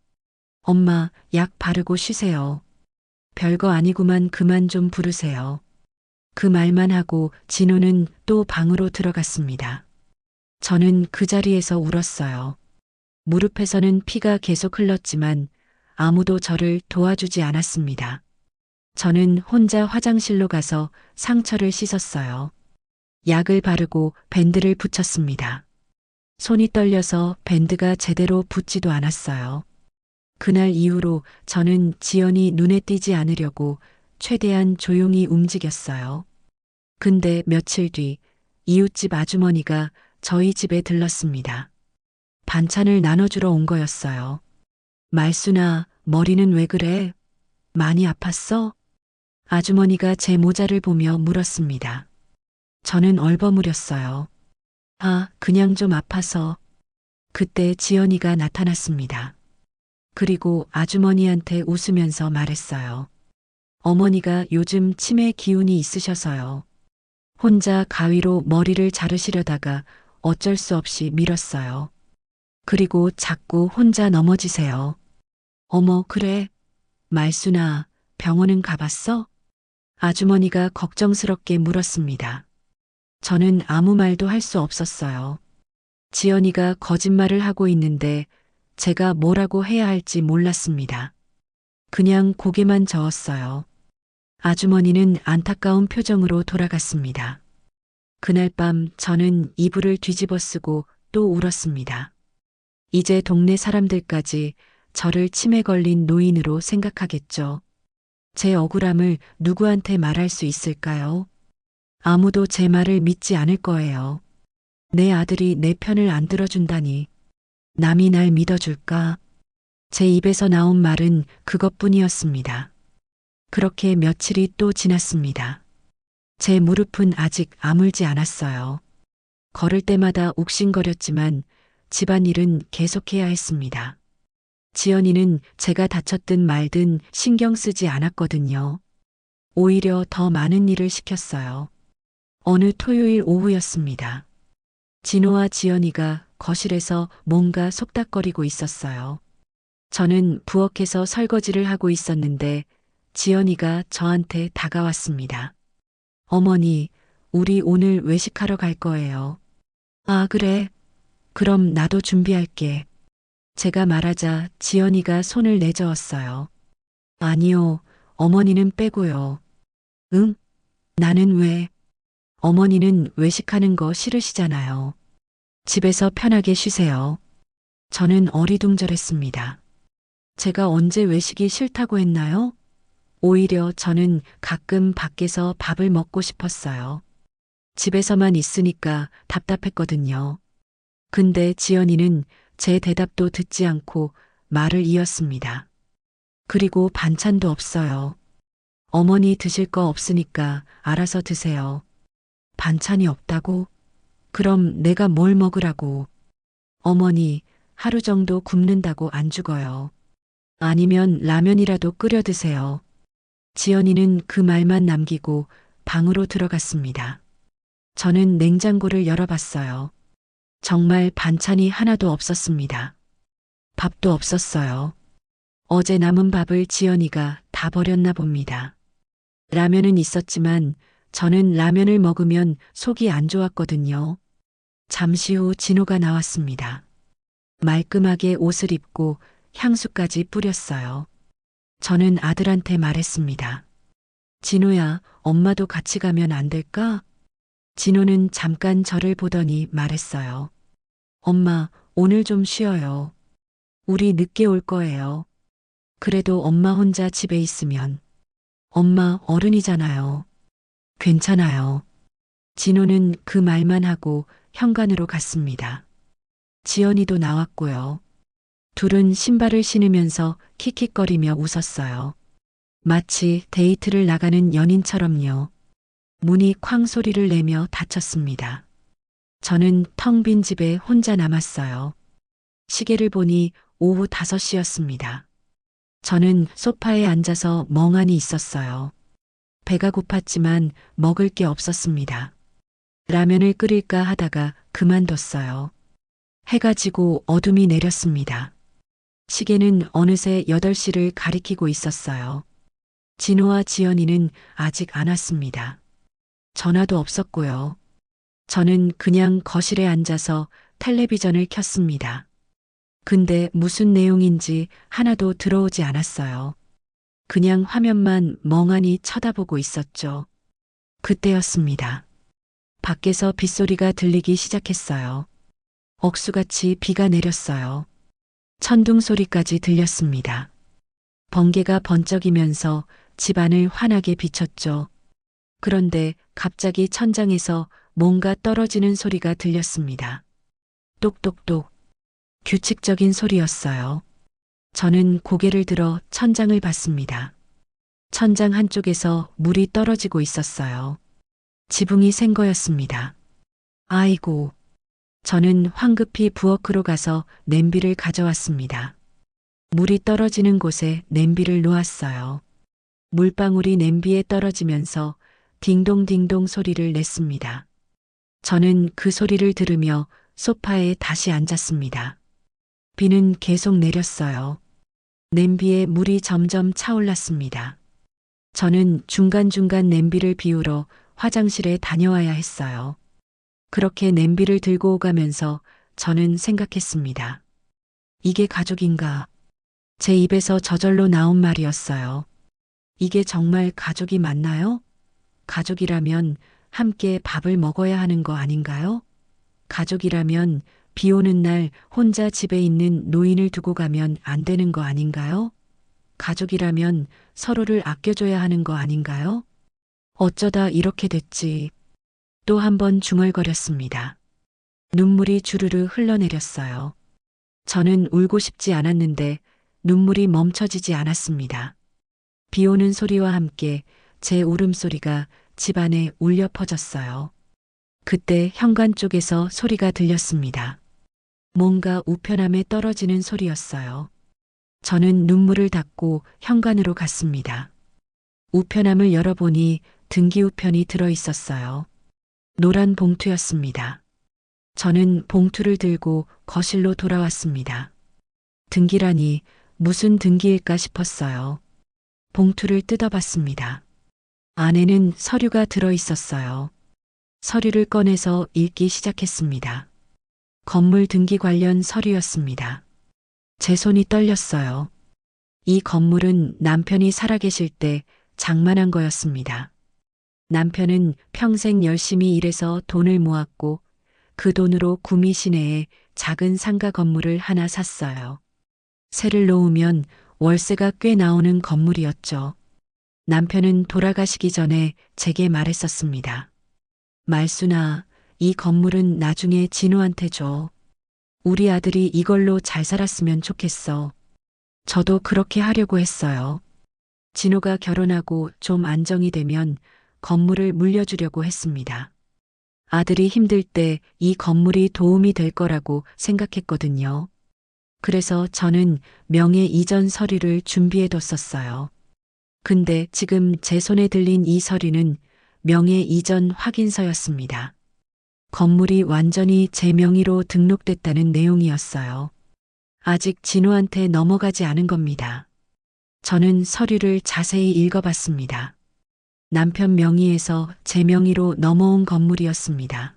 엄마, 약 바르고 쉬세요. 별거 아니구만 그만 좀 부르세요. 그 말만 하고 진호는 또 방으로 들어갔습니다. 저는 그 자리에서 울었어요. 무릎에서는 피가 계속 흘렀지만 아무도 저를 도와주지 않았습니다. 저는 혼자 화장실로 가서 상처를 씻었어요. 약을 바르고 밴드를 붙였습니다. 손이 떨려서 밴드가 제대로 붙지도 않았어요. 그날 이후로 저는 지연이 눈에 띄지 않으려고 최대한 조용히 움직였어요. 근데 며칠 뒤 이웃집 아주머니가 저희 집에 들렀습니다. 반찬을 나눠주러 온 거였어요. 말순아, 머리는 왜 그래? 많이 아팠어? 아주머니가 제 모자를 보며 물었습니다. 저는 얼버무렸어요. 아, 그냥 좀 아파서. 그때 지연이가 나타났습니다. 그리고 아주머니한테 웃으면서 말했어요. 어머니가 요즘 치매 기운이 있으셔서요. 혼자 가위로 머리를 자르시려다가 어쩔 수 없이 밀었어요. 그리고 자꾸 혼자 넘어지세요. 어머, 그래? 말순아, 병원은 가봤어? 아주머니가 걱정스럽게 물었습니다. 저는 아무 말도 할 수 없었어요. 지연이가 거짓말을 하고 있는데 제가 뭐라고 해야 할지 몰랐습니다. 그냥 고개만 저었어요. 아주머니는 안타까운 표정으로 돌아갔습니다. 그날 밤 저는 이불을 뒤집어 쓰고 또 울었습니다. 이제 동네 사람들까지 저를 치매 걸린 노인으로 생각하겠죠. 제 억울함을 누구한테 말할 수 있을까요? 아무도 제 말을 믿지 않을 거예요. 내 아들이 내 편을 안 들어준다니. 남이 날 믿어줄까? 제 입에서 나온 말은 그것뿐이었습니다. 그렇게 며칠이 또 지났습니다. 제 무릎은 아직 아물지 않았어요. 걸을 때마다 욱신거렸지만 집안일은 계속해야 했습니다. 지연이는 제가 다쳤든 말든 신경 쓰지 않았거든요. 오히려 더 많은 일을 시켰어요. 어느 토요일 오후였습니다. 진호와 지연이가 거실에서 뭔가 속닥거리고 있었어요. 저는 부엌에서 설거지를 하고 있었는데 지연이가 저한테 다가왔습니다. 어머니, 우리 오늘 외식하러 갈 거예요. 아, 그래? 그럼 나도 준비할게. 제가 말하자 지연이가 손을 내저었어요. 아니요, 어머니는 빼고요. 응? 나는 왜? 어머니는 외식하는 거 싫으시잖아요. 집에서 편하게 쉬세요. 저는 어리둥절했습니다. 제가 언제 외식이 싫다고 했나요? 오히려 저는 가끔 밖에서 밥을 먹고 싶었어요. 집에서만 있으니까 답답했거든요. 근데 지연이는 제 대답도 듣지 않고 말을 이었습니다. 그리고 반찬도 없어요. 어머니 드실 거 없으니까 알아서 드세요. 반찬이 없다고? 그럼 내가 뭘 먹으라고? 어머니, 하루 정도 굶는다고 안 죽어요. 아니면 라면이라도 끓여 드세요. 지연이는 그 말만 남기고 방으로 들어갔습니다. 저는 냉장고를 열어봤어요. 정말 반찬이 하나도 없었습니다. 밥도 없었어요. 어제 남은 밥을 지연이가 다 버렸나 봅니다. 라면은 있었지만 저는 라면을 먹으면 속이 안 좋았거든요. 잠시 후 진호가 나왔습니다. 말끔하게 옷을 입고 향수까지 뿌렸어요. 저는 아들한테 말했습니다. 진호야, 엄마도 같이 가면 안 될까? 진호는 잠깐 저를 보더니 말했어요. 엄마, 오늘 좀 쉬어요. 우리 늦게 올 거예요. 그래도 엄마 혼자 집에 있으면. 엄마 어른이잖아요. 괜찮아요. 진호는 그 말만 하고 현관으로 갔습니다. 지연이도 나왔고요. 둘은 신발을 신으면서 킥킥거리며 웃었어요. 마치 데이트를 나가는 연인처럼요. 문이 쾅 소리를 내며 닫혔습니다. 저는 텅 빈 집에 혼자 남았어요. 시계를 보니 오후 5시였습니다. 저는 소파에 앉아서 멍하니 있었어요. 배가 고팠지만 먹을 게 없었습니다. 라면을 끓일까 하다가 그만뒀어요. 해가 지고 어둠이 내렸습니다. 시계는 어느새 8시를 가리키고 있었어요. 진호와 지연이는 아직 안 왔습니다. 전화도 없었고요. 저는 그냥 거실에 앉아서 텔레비전을 켰습니다. 근데 무슨 내용인지 하나도 들어오지 않았어요. 그냥 화면만 멍하니 쳐다보고 있었죠. 그때였습니다. 밖에서 빗소리가 들리기 시작했어요. 억수같이 비가 내렸어요. 천둥 소리까지 들렸습니다. 번개가 번쩍이면서 집안을 환하게 비췄죠. 그런데 갑자기 천장에서 뭔가 떨어지는 소리가 들렸습니다. 똑똑똑. 규칙적인 소리였어요. 저는 고개를 들어 천장을 봤습니다. 천장 한쪽에서 물이 떨어지고 있었어요. 지붕이 샌 거였습니다. 아이고. 저는 황급히 부엌으로 가서 냄비를 가져왔습니다. 물이 떨어지는 곳에 냄비를 놓았어요. 물방울이 냄비에 떨어지면서 딩동딩동 소리를 냈습니다. 저는 그 소리를 들으며 소파에 다시 앉았습니다. 비는 계속 내렸어요. 냄비에 물이 점점 차올랐습니다. 저는 중간중간 냄비를 비우러 화장실에 다녀와야 했어요. 그렇게 냄비를 들고 오가면서 저는 생각했습니다. 이게 가족인가? 제 입에서 저절로 나온 말이었어요. 이게 정말 가족이 맞나요? 가족이라면 함께 밥을 먹어야 하는 거 아닌가요? 가족이라면 비 오는 날 혼자 집에 있는 노인을 두고 가면 안 되는 거 아닌가요? 가족이라면 서로를 아껴줘야 하는 거 아닌가요? 어쩌다 이렇게 됐지. 또 한 번 중얼거렸습니다. 눈물이 주르르 흘러내렸어요. 저는 울고 싶지 않았는데 눈물이 멈춰지지 않았습니다. 비 오는 소리와 함께 제 울음소리가 집안에 울려 퍼졌어요. 그때 현관 쪽에서 소리가 들렸습니다. 뭔가 우편함에 떨어지는 소리였어요. 저는 눈물을 닦고 현관으로 갔습니다. 우편함을 열어보니 등기우편이 들어 있었어요. 노란 봉투였습니다. 저는 봉투를 들고 거실로 돌아왔습니다. 등기라니 무슨 등기일까 싶었어요. 봉투를 뜯어봤습니다. 안에는 서류가 들어 있었어요. 서류를 꺼내서 읽기 시작했습니다. 건물 등기 관련 서류였습니다. 제 손이 떨렸어요. 이 건물은 남편이 살아계실 때 장만한 거였습니다. 남편은 평생 열심히 일해서 돈을 모았고 그 돈으로 구미 시내에 작은 상가 건물을 하나 샀어요. 세를 놓으면 월세가 꽤 나오는 건물이었죠. 남편은 돌아가시기 전에 제게 말했었습니다. 말순아, 이 건물은 나중에 진호한테 줘. 우리 아들이 이걸로 잘 살았으면 좋겠어. 저도 그렇게 하려고 했어요. 진호가 결혼하고 좀 안정이 되면 건물을 물려주려고 했습니다. 아들이 힘들 때 이 건물이 도움이 될 거라고 생각했거든요. 그래서 저는 명예 이전 서류를 준비해뒀었어요. 근데 지금 제 손에 들린 이 서류는 명예 이전 확인서였습니다. 건물이 완전히 제 명의로 등록됐다는 내용이었어요. 아직 진호한테 넘어가지 않은 겁니다. 저는 서류를 자세히 읽어봤습니다. 남편 명의에서 제 명의로 넘어온 건물이었습니다.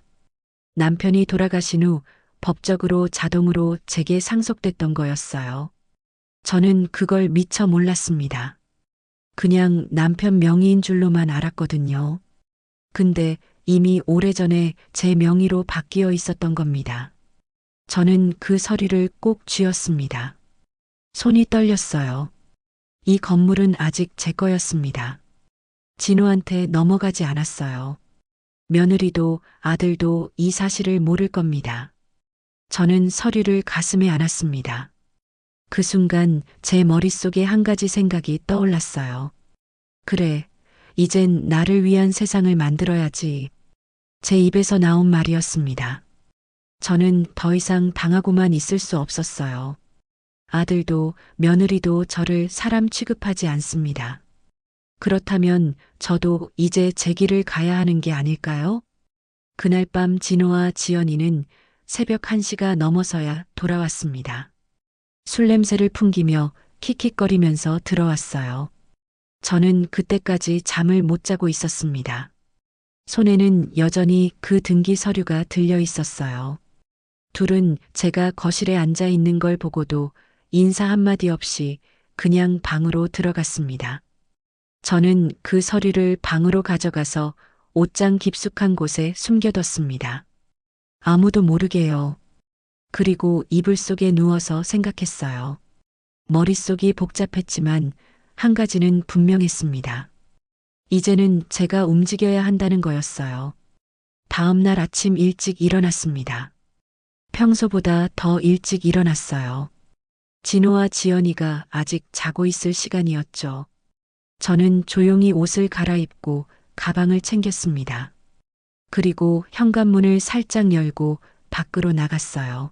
남편이 돌아가신 후 법적으로 자동으로 제게 상속됐던 거였어요. 저는 그걸 미처 몰랐습니다. 그냥 남편 명의인 줄로만 알았거든요. 근데 이미 오래전에 제 명의로 바뀌어 있었던 겁니다. 저는 그 서류를 꼭 쥐었습니다. 손이 떨렸어요. 이 건물은 아직 제 거였습니다. 진호한테 넘어가지 않았어요. 며느리도 아들도 이 사실을 모를 겁니다. 저는 서류를 가슴에 안았습니다. 그 순간 제 머릿속에 한 가지 생각이 떠올랐어요. 그래, 이젠 나를 위한 세상을 만들어야지. 제 입에서 나온 말이었습니다. 저는 더 이상 당하고만 있을 수 없었어요. 아들도 며느리도 저를 사람 취급하지 않습니다. 그렇다면 저도 이제 제 길을 가야 하는 게 아닐까요? 그날 밤 진호와 지연이는 새벽 1시가 넘어서야 돌아왔습니다. 술 냄새를 풍기며 킥킥거리면서 들어왔어요. 저는 그때까지 잠을 못 자고 있었습니다. 손에는 여전히 그 등기 서류가 들려 있었어요. 둘은 제가 거실에 앉아 있는 걸 보고도 인사 한마디 없이 그냥 방으로 들어갔습니다. 저는 그 서류를 방으로 가져가서 옷장 깊숙한 곳에 숨겨뒀습니다. 아무도 모르게요. 그리고 이불 속에 누워서 생각했어요. 머릿속이 복잡했지만 한 가지는 분명했습니다. 이제는 제가 움직여야 한다는 거였어요. 다음 날 아침 일찍 일어났습니다. 평소보다 더 일찍 일어났어요. 진호와 지연이가 아직 자고 있을 시간이었죠. 저는 조용히 옷을 갈아입고 가방을 챙겼습니다. 그리고 현관문을 살짝 열고 밖으로 나갔어요.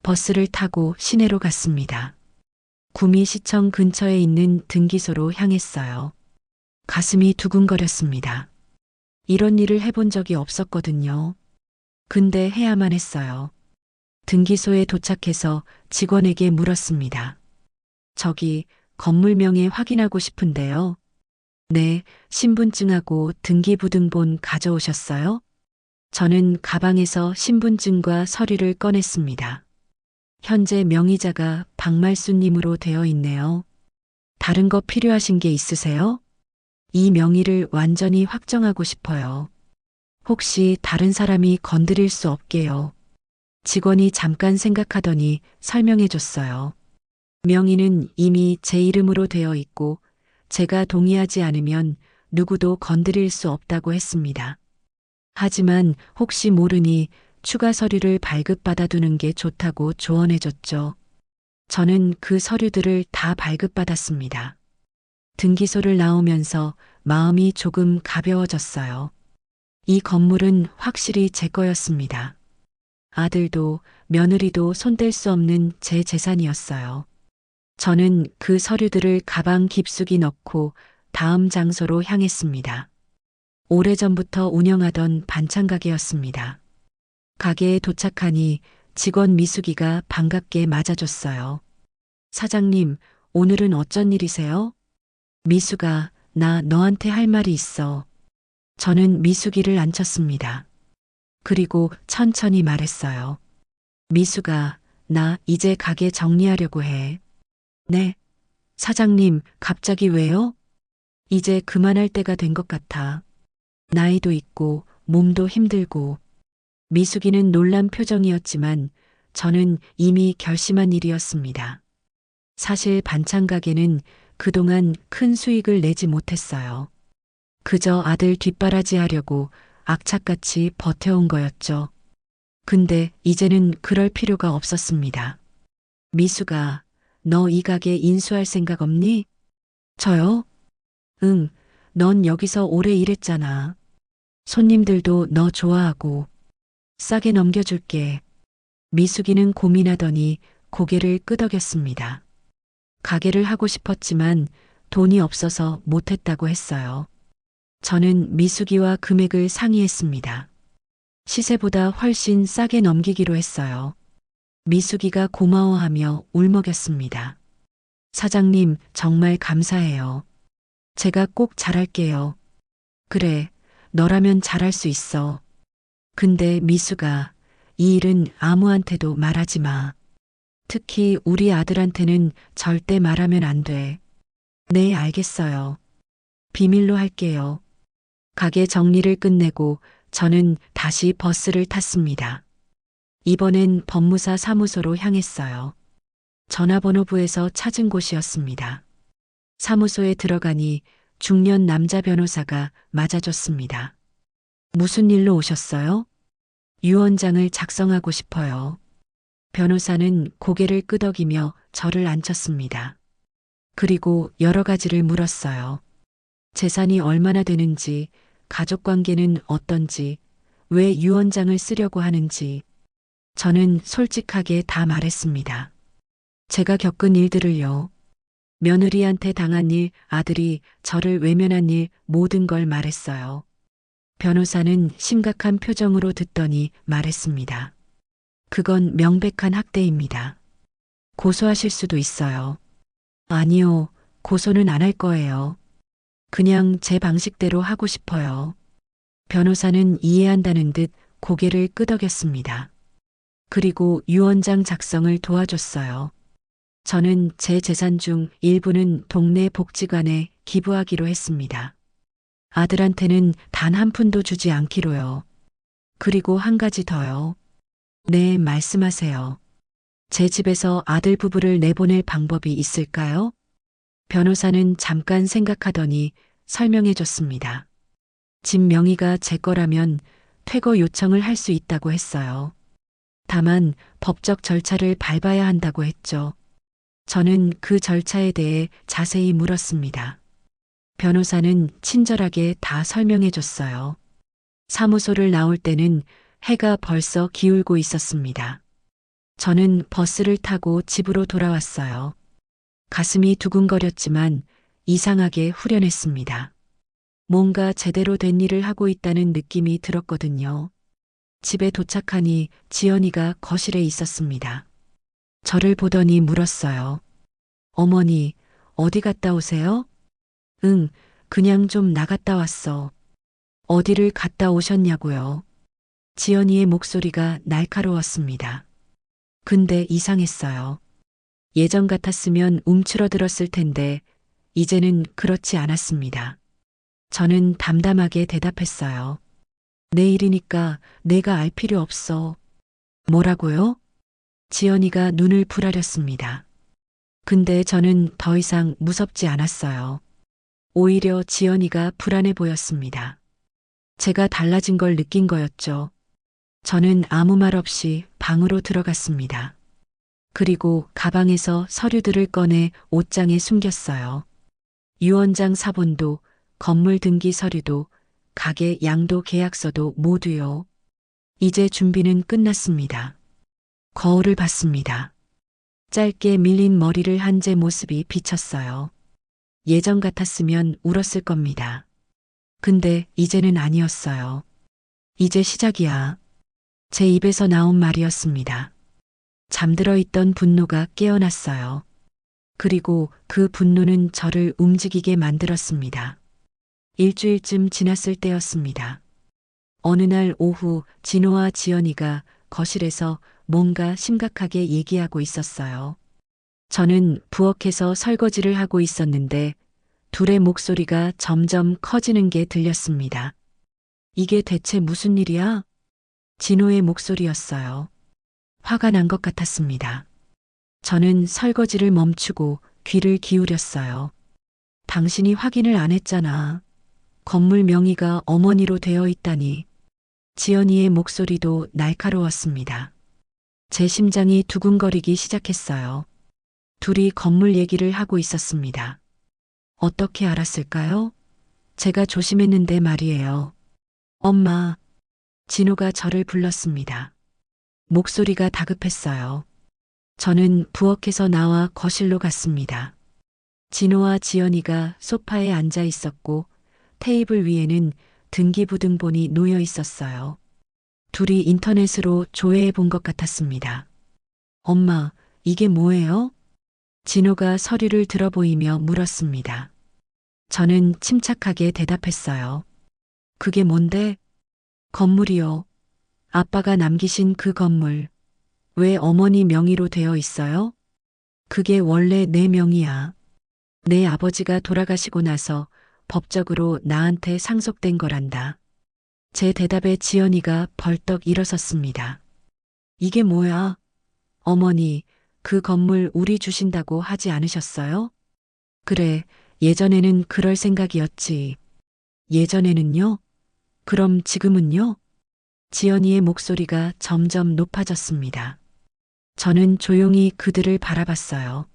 버스를 타고 시내로 갔습니다. 구미시청 근처에 있는 등기소로 향했어요. 가슴이 두근거렸습니다. 이런 일을 해본 적이 없었거든요. 근데 해야만 했어요. 등기소에 도착해서 직원에게 물었습니다. 저기 건물명에 확인하고 싶은데요. 네, 신분증하고 등기부등본 가져오셨어요? 저는 가방에서 신분증과 서류를 꺼냈습니다. 현재 명의자가 박말수님으로 되어 있네요. 다른 거 필요하신 게 있으세요? 이 명의를 완전히 확정하고 싶어요. 혹시 다른 사람이 건드릴 수 없게요. 직원이 잠깐 생각하더니 설명해 줬어요. 명의는 이미 제 이름으로 되어 있고 제가 동의하지 않으면 누구도 건드릴 수 없다고 했습니다. 하지만 혹시 모르니 추가 서류를 발급받아 두는 게 좋다고 조언해 줬죠. 저는 그 서류들을 다 발급받았습니다. 등기소를 나오면서 마음이 조금 가벼워졌어요. 이 건물은 확실히 제 거였습니다. 아들도 며느리도 손댈 수 없는 제 재산이었어요. 저는 그 서류들을 가방 깊숙이 넣고 다음 장소로 향했습니다. 오래전부터 운영하던 반찬 가게였습니다. 가게에 도착하니 직원 미숙이가 반갑게 맞아줬어요. 사장님, 오늘은 어쩐 일이세요? 미숙아, 나 너한테 할 말이 있어. 저는 미숙이를 앉혔습니다. 그리고 천천히 말했어요. 미숙아, 나 이제 가게 정리하려고 해. 네. 사장님, 갑자기 왜요? 이제 그만할 때가 된 것 같아. 나이도 있고 몸도 힘들고. 미숙이는 놀란 표정이었지만 저는 이미 결심한 일이었습니다. 사실 반찬 가게는 그동안 큰 수익을 내지 못했어요. 그저 아들 뒷바라지 하려고 악착같이 버텨온 거였죠. 근데 이제는 그럴 필요가 없었습니다. 미숙아, 너 이 가게 인수할 생각 없니? 저요? 응, 넌 여기서 오래 일했잖아. 손님들도 너 좋아하고. 싸게 넘겨줄게. 미숙이는 고민하더니 고개를 끄덕였습니다. 가게를 하고 싶었지만 돈이 없어서 못했다고 했어요. 저는 미숙이와 금액을 상의했습니다. 시세보다 훨씬 싸게 넘기기로 했어요. 미숙이가 고마워하며 울먹였습니다. 사장님, 정말 감사해요. 제가 꼭 잘할게요. 그래, 너라면 잘할 수 있어. 근데 미숙아, 이 일은 아무한테도 말하지 마. 특히 우리 아들한테는 절대 말하면 안 돼. 네, 알겠어요. 비밀로 할게요. 가게 정리를 끝내고 저는 다시 버스를 탔습니다. 이번엔 법무사 사무소로 향했어요. 전화번호부에서 찾은 곳이었습니다. 사무소에 들어가니 중년 남자 변호사가 맞아줬습니다. 무슨 일로 오셨어요? 유언장을 작성하고 싶어요. 변호사는 고개를 끄덕이며 저를 앉혔습니다. 그리고 여러 가지를 물었어요. 재산이 얼마나 되는지, 가족 관계는 어떤지, 왜 유언장을 쓰려고 하는지. 저는 솔직하게 다 말했습니다. 제가 겪은 일들을요. 며느리한테 당한 일, 아들이 저를 외면한 일, 모든 걸 말했어요. 변호사는 심각한 표정으로 듣더니 말했습니다. 그건 명백한 학대입니다. 고소하실 수도 있어요. 아니요, 고소는 안 할 거예요. 그냥 제 방식대로 하고 싶어요. 변호사는 이해한다는 듯 고개를 끄덕였습니다. 그리고 유언장 작성을 도와줬어요. 저는 제 재산 중 일부는 동네 복지관에 기부하기로 했습니다. 아들한테는 단 한 푼도 주지 않기로요. 그리고 한 가지 더요. 네, 말씀하세요. 제 집에서 아들 부부를 내보낼 방법이 있을까요? 변호사는 잠깐 생각하더니 설명해 줬습니다. 집 명의가 제 거라면 퇴거 요청을 할 수 있다고 했어요. 다만 법적 절차를 밟아야 한다고 했죠. 저는 그 절차에 대해 자세히 물었습니다. 변호사는 친절하게 다 설명해 줬어요. 사무소를 나올 때는 해가 벌써 기울고 있었습니다. 저는 버스를 타고 집으로 돌아왔어요. 가슴이 두근거렸지만 이상하게 후련했습니다. 뭔가 제대로 된 일을 하고 있다는 느낌이 들었거든요. 집에 도착하니 지연이가 거실에 있었습니다. 저를 보더니 물었어요. 어머니, 어디 갔다 오세요? 응, 그냥 좀 나갔다 왔어. 어디를 갔다 오셨냐고요? 지연이의 목소리가 날카로웠습니다. 근데 이상했어요. 예전 같았으면 움츠러들었을 텐데 이제는 그렇지 않았습니다. 저는 담담하게 대답했어요. 내 일이니까 내가 알 필요 없어. 뭐라고요? 지연이가 눈을 부라렸습니다. 근데 저는 더 이상 무섭지 않았어요. 오히려 지연이가 불안해 보였습니다. 제가 달라진 걸 느낀 거였죠. 저는 아무 말 없이 방으로 들어갔습니다. 그리고 가방에서 서류들을 꺼내 옷장에 숨겼어요. 유언장 사본도, 건물 등기 서류도, 가게 양도 계약서도 모두요. 이제 준비는 끝났습니다. 거울을 봤습니다. 짧게 밀린 머리를 한 제 모습이 비쳤어요. 예전 같았으면 울었을 겁니다. 근데 이제는 아니었어요. 이제 시작이야. 제 입에서 나온 말이었습니다. 잠들어 있던 분노가 깨어났어요. 그리고 그 분노는 저를 움직이게 만들었습니다. 일주일쯤 지났을 때였습니다. 어느 날 오후 진호와 지연이가 거실에서 뭔가 심각하게 얘기하고 있었어요. 저는 부엌에서 설거지를 하고 있었는데 둘의 목소리가 점점 커지는 게 들렸습니다. 이게 대체 무슨 일이야? 진호의 목소리였어요. 화가 난 것 같았습니다. 저는 설거지를 멈추고 귀를 기울였어요. 당신이 확인을 안 했잖아. 건물 명의가 어머니로 되어 있다니. 지연이의 목소리도 날카로웠습니다. 제 심장이 두근거리기 시작했어요. 둘이 건물 얘기를 하고 있었습니다. 어떻게 알았을까요? 제가 조심했는데 말이에요. 엄마, 진호가 저를 불렀습니다. 목소리가 다급했어요. 저는 부엌에서 나와 거실로 갔습니다. 진호와 지연이가 소파에 앉아 있었고 테이블 위에는 등기부등본이 놓여 있었어요. 둘이 인터넷으로 조회해 본 것 같았습니다. 엄마, 이게 뭐예요? 진호가 서류를 들어보이며 물었습니다. 저는 침착하게 대답했어요. 그게 뭔데? 건물이요. 아빠가 남기신 그 건물. 왜 어머니 명의로 되어 있어요? 그게 원래 내 명의야. 내 아버지가 돌아가시고 나서 법적으로 나한테 상속된 거란다. 제 대답에 지연이가 벌떡 일어섰습니다. 이게 뭐야? 어머니, 그 건물 우리 주신다고 하지 않으셨어요? 그래, 예전에는 그럴 생각이었지. 예전에는요? 그럼 지금은요? 지연이의 목소리가 점점 높아졌습니다. 저는 조용히 그들을 바라봤어요.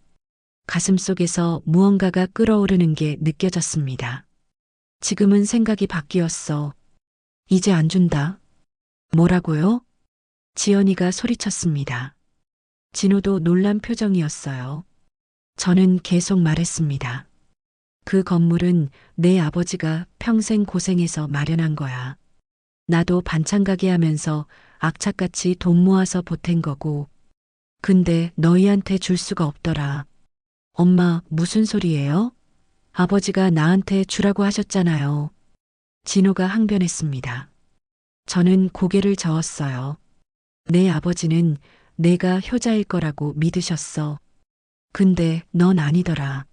가슴속에서 무언가가 끓어오르는 게 느껴졌습니다. 지금은 생각이 바뀌었어. 이제 안 준다. 뭐라고요? 지연이가 소리쳤습니다. 진호도 놀란 표정이었어요. 저는 계속 말했습니다. 그 건물은 내 아버지가 평생 고생해서 마련한 거야. 나도 반찬 가게 하면서 악착같이 돈 모아서 보탠 거고. 근데 너희한테 줄 수가 없더라. 엄마, 무슨 소리예요? 아버지가 나한테 주라고 하셨잖아요. 진호가 항변했습니다. 저는 고개를 저었어요. 내 아버지는 내가 효자일 거라고 믿으셨어. 근데 넌 아니더라.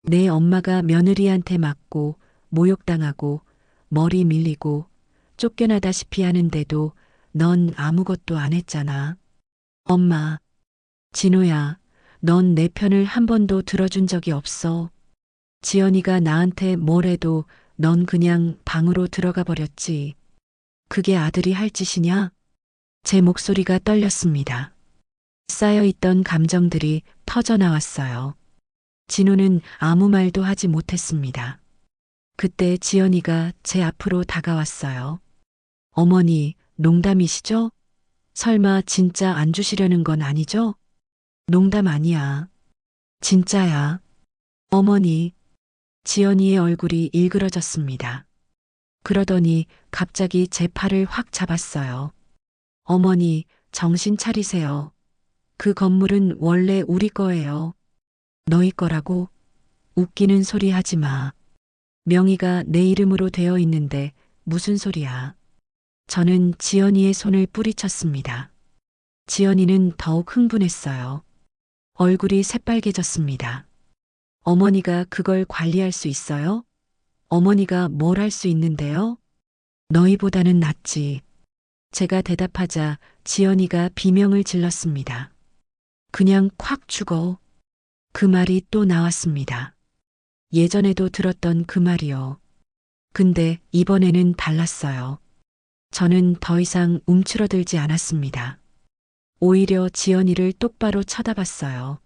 내 엄마가 며느리한테 맞고 모욕당하고 머리 밀리고 쫓겨나다시피 하는데도 넌 아무것도 안 했잖아. 엄마, 진호야, 넌 내 편을 한 번도 들어준 적이 없어. 지연이가 나한테 뭘 해도 넌 그냥 방으로 들어가 버렸지. 그게 아들이 할 짓이냐? 제 목소리가 떨렸습니다. 쌓여있던 감정들이 터져 나왔어요. 진호는 아무 말도 하지 못했습니다. 그때 지연이가 제 앞으로 다가왔어요. 어머니, 농담이시죠? 설마 진짜 안 주시려는 건 아니죠? 농담 아니야. 진짜야. 어머니. 지연이의 얼굴이 일그러졌습니다. 그러더니 갑자기 제 팔을 확 잡았어요. 어머니, 정신 차리세요. 그 건물은 원래 우리 거예요. 너희 거라고? 웃기는 소리 하지 마. 명의가 내 이름으로 되어 있는데 무슨 소리야. 저는 지연이의 손을 뿌리쳤습니다. 지연이는 더욱 흥분했어요. 얼굴이 새빨개졌습니다. 어머니가 그걸 관리할 수 있어요? 어머니가 뭘 할 수 있는데요? 너희보다는 낫지. 제가 대답하자 지연이가 비명을 질렀습니다. 그냥 콱 죽어. 그 말이 또 나왔습니다. 예전에도 들었던 그 말이요. 근데 이번에는 달랐어요. 저는 더 이상 움츠러들지 않았습니다. 오히려 지연이를 똑바로 쳐다봤어요.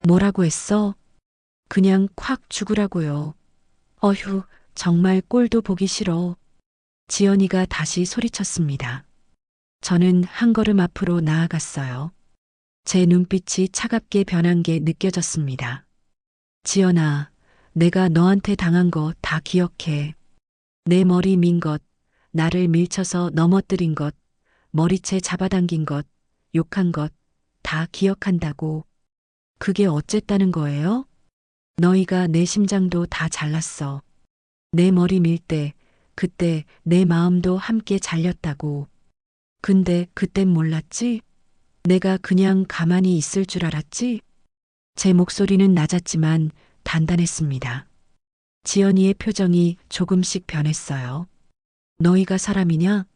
뭐라고 했어? 그냥 콱 죽으라고요. 어휴, 정말 꼴도 보기 싫어. 지연이가 다시 소리쳤습니다. 저는 한 걸음 앞으로 나아갔어요. 제 눈빛이 차갑게 변한 게 느껴졌습니다. 지연아, 내가 너한테 당한 거 다 기억해. 내 머리 민 것, 나를 밀쳐서 넘어뜨린 것, 머리채 잡아당긴 것, 욕한 것, 다 기억한다고. 그게 어쨌다는 거예요? 너희가 내 심장도 다 잘랐어. 내 머리 밀 때, 그때 내 마음도 함께 잘렸다고. 근데 그땐 몰랐지? 내가 그냥 가만히 있을 줄 알았지? 제 목소리는 낮았지만 단단했습니다. 지연이의 표정이 조금씩 변했어요. 너희가 사람이냐?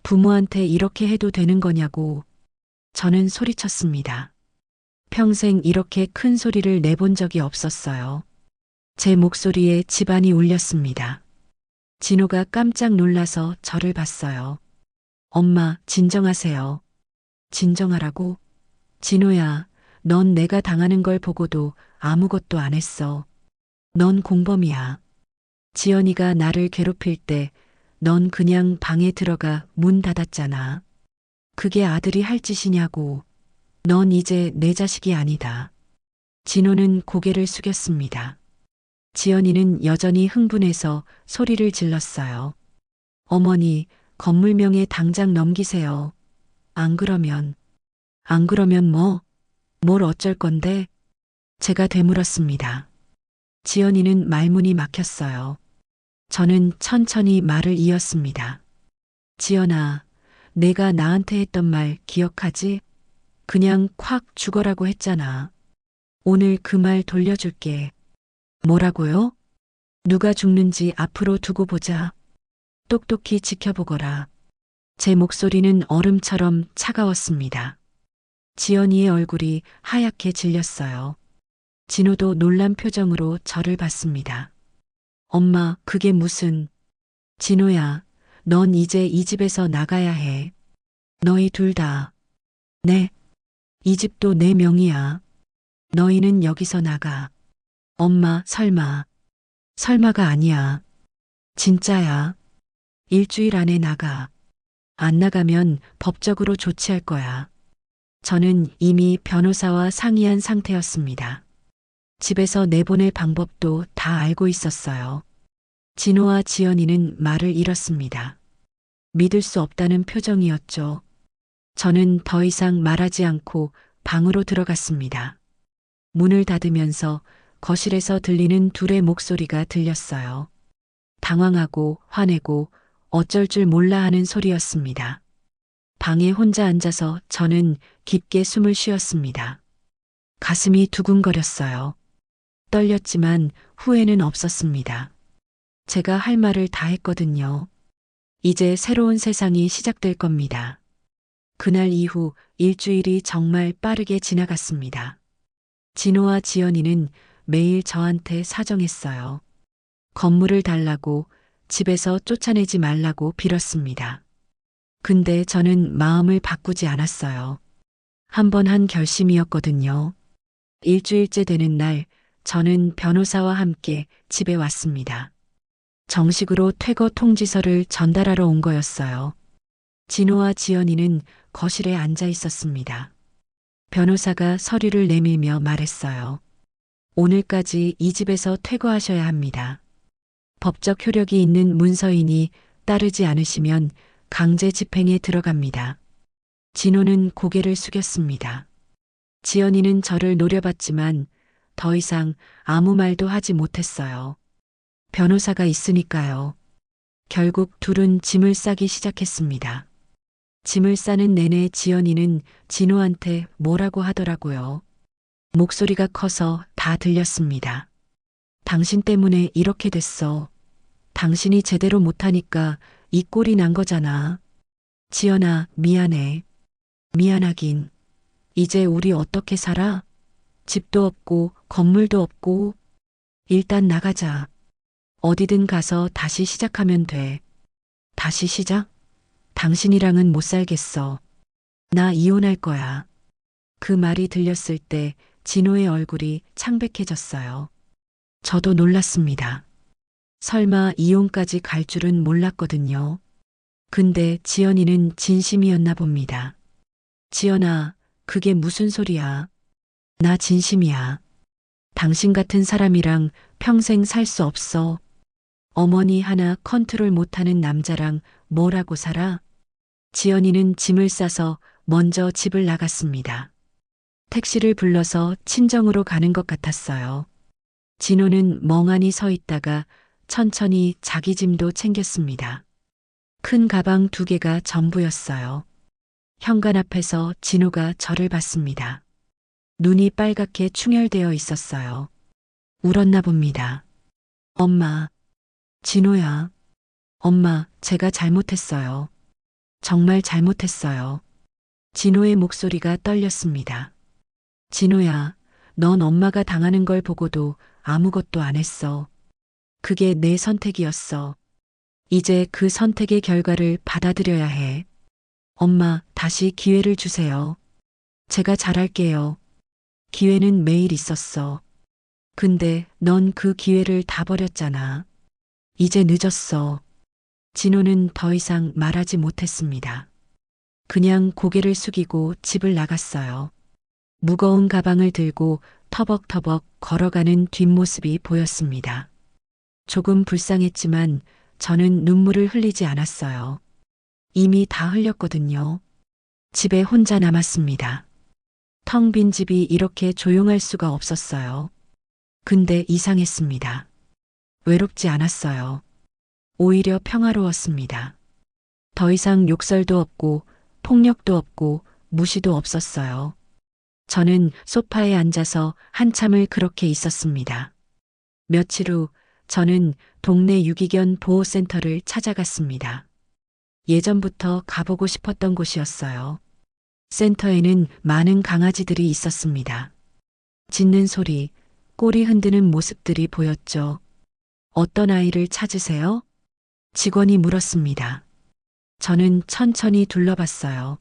부모한테 이렇게 해도 되는 거냐고. 저는 소리쳤습니다. 평생 이렇게 큰 소리를 내본 적이 없었어요. 제 목소리에 집안이 울렸습니다. 진호가 깜짝 놀라서 저를 봤어요. 엄마, 진정하세요. 진정하라고? 진호야, 넌 내가 당하는 걸 보고도 아무것도 안 했어. 넌 공범이야. 지연이가 나를 괴롭힐 때 넌 그냥 방에 들어가 문 닫았잖아. 그게 아들이 할 짓이냐고. 넌 이제 내 자식이 아니다. 진호는 고개를 숙였습니다. 지연이는 여전히 흥분해서 소리를 질렀어요. 어머니, 건물명에 당장 넘기세요. 안 그러면 뭐? 뭘 어쩔 건데? 제가 되물었습니다. 지연이는 말문이 막혔어요. 저는 천천히 말을 이었습니다. 지연아, 내가 나한테 했던 말 기억하지? 그냥 콱 죽어라고 했잖아. 오늘 그 말 돌려줄게. 뭐라고요? 누가 죽는지 앞으로 두고 보자. 똑똑히 지켜보거라. 제 목소리는 얼음처럼 차가웠습니다. 지연이의 얼굴이 하얗게 질렸어요. 진호도 놀란 표정으로 저를 봤습니다. 엄마, 그게 무슨... 진호야, 넌 이제 이 집에서 나가야 해. 너희 둘 다. 네. 이 집도 내 명의야. 너희는 여기서 나가. 엄마, 설마. 설마가 아니야. 진짜야. 일주일 안에 나가. 안 나가면 법적으로 조치할 거야. 저는 이미 변호사와 상의한 상태였습니다. 집에서 내보낼 방법도 다 알고 있었어요. 진호와 지연이는 말을 잃었습니다. 믿을 수 없다는 표정이었죠. 저는 더 이상 말하지 않고 방으로 들어갔습니다. 문을 닫으면서 거실에서 들리는 둘의 목소리가 들렸어요. 당황하고 화내고 어쩔 줄 몰라 하는 소리였습니다. 방에 혼자 앉아서 저는 깊게 숨을 쉬었습니다. 가슴이 두근거렸어요. 떨렸지만 후회는 없었습니다. 제가 할 말을 다 했거든요. 이제 새로운 세상이 시작될 겁니다. 그날 이후 일주일이 정말 빠르게 지나갔습니다. 진호와 지연이는 매일 저한테 사정했어요. 건물을 달라고, 집에서 쫓아내지 말라고 빌었습니다. 근데 저는 마음을 바꾸지 않았어요. 한 번 한 결심이었거든요. 일주일째 되는 날, 저는 변호사와 함께 집에 왔습니다. 정식으로 퇴거 통지서를 전달하러 온 거였어요. 진호와 지연이는 거실에 앉아 있었습니다. 변호사가 서류를 내밀며 말했어요. 오늘까지 이 집에서 퇴거하셔야 합니다. 법적 효력이 있는 문서이니 따르지 않으시면 강제 집행에 들어갑니다. 진호는 고개를 숙였습니다. 지연이는 저를 노려봤지만 더 이상 아무 말도 하지 못했어요. 변호사가 있으니까요. 결국 둘은 짐을 싸기 시작했습니다. 짐을 싸는 내내 지연이는 진호한테 뭐라고 하더라고요. 목소리가 커서 다 들렸습니다. 당신 때문에 이렇게 됐어. 당신이 제대로 못하니까 이 꼴이 난 거잖아. 지연아, 미안해. 미안하긴. 이제 우리 어떻게 살아? 집도 없고 건물도 없고. 일단 나가자. 어디든 가서 다시 시작하면 돼. 다시 시작? 당신이랑은 못 살겠어. 나 이혼할 거야. 그 말이 들렸을 때 진호의 얼굴이 창백해졌어요. 저도 놀랐습니다. 설마 이혼까지 갈 줄은 몰랐거든요. 근데 지연이는 진심이었나 봅니다. 지연아, 그게 무슨 소리야? 나 진심이야. 당신 같은 사람이랑 평생 살 수 없어. 어머니 하나 컨트롤 못하는 남자랑 뭐라고 살아? 지연이는 짐을 싸서 먼저 집을 나갔습니다. 택시를 불러서 친정으로 가는 것 같았어요. 진호는 멍하니 서 있다가 천천히 자기 짐도 챙겼습니다. 큰 가방 2개가 전부였어요. 현관 앞에서 진호가 저를 봤습니다. 눈이 빨갛게 충혈되어 있었어요. 울었나 봅니다. 엄마. 진호야. 엄마, 제가 잘못했어요. 정말 잘못했어요. 진호의 목소리가 떨렸습니다. 진호야, 넌 엄마가 당하는 걸 보고도 아무것도 안 했어. 그게 내 선택이었어. 이제 그 선택의 결과를 받아들여야 해. 엄마, 다시 기회를 주세요. 제가 잘할게요. 기회는 매일 있었어. 근데 넌 그 기회를 다 버렸잖아. 이제 늦었어. 진호는 더 이상 말하지 못했습니다. 그냥 고개를 숙이고 집을 나갔어요. 무거운 가방을 들고 터벅터벅 걸어가는 뒷모습이 보였습니다. 조금 불쌍했지만 저는 눈물을 흘리지 않았어요. 이미 다 흘렸거든요. 집에 혼자 남았습니다. 텅 빈 집이 이렇게 조용할 수가 없었어요. 근데 이상했습니다. 외롭지 않았어요. 오히려 평화로웠습니다. 더 이상 욕설도 없고 폭력도 없고 무시도 없었어요. 저는 소파에 앉아서 한참을 그렇게 있었습니다. 며칠 후 저는 동네 유기견 보호센터를 찾아갔습니다. 예전부터 가보고 싶었던 곳이었어요. 센터에는 많은 강아지들이 있었습니다. 짖는 소리, 꼬리 흔드는 모습들이 보였죠. 어떤 아이를 찾으세요? 직원이 물었습니다. 저는 천천히 둘러봤어요.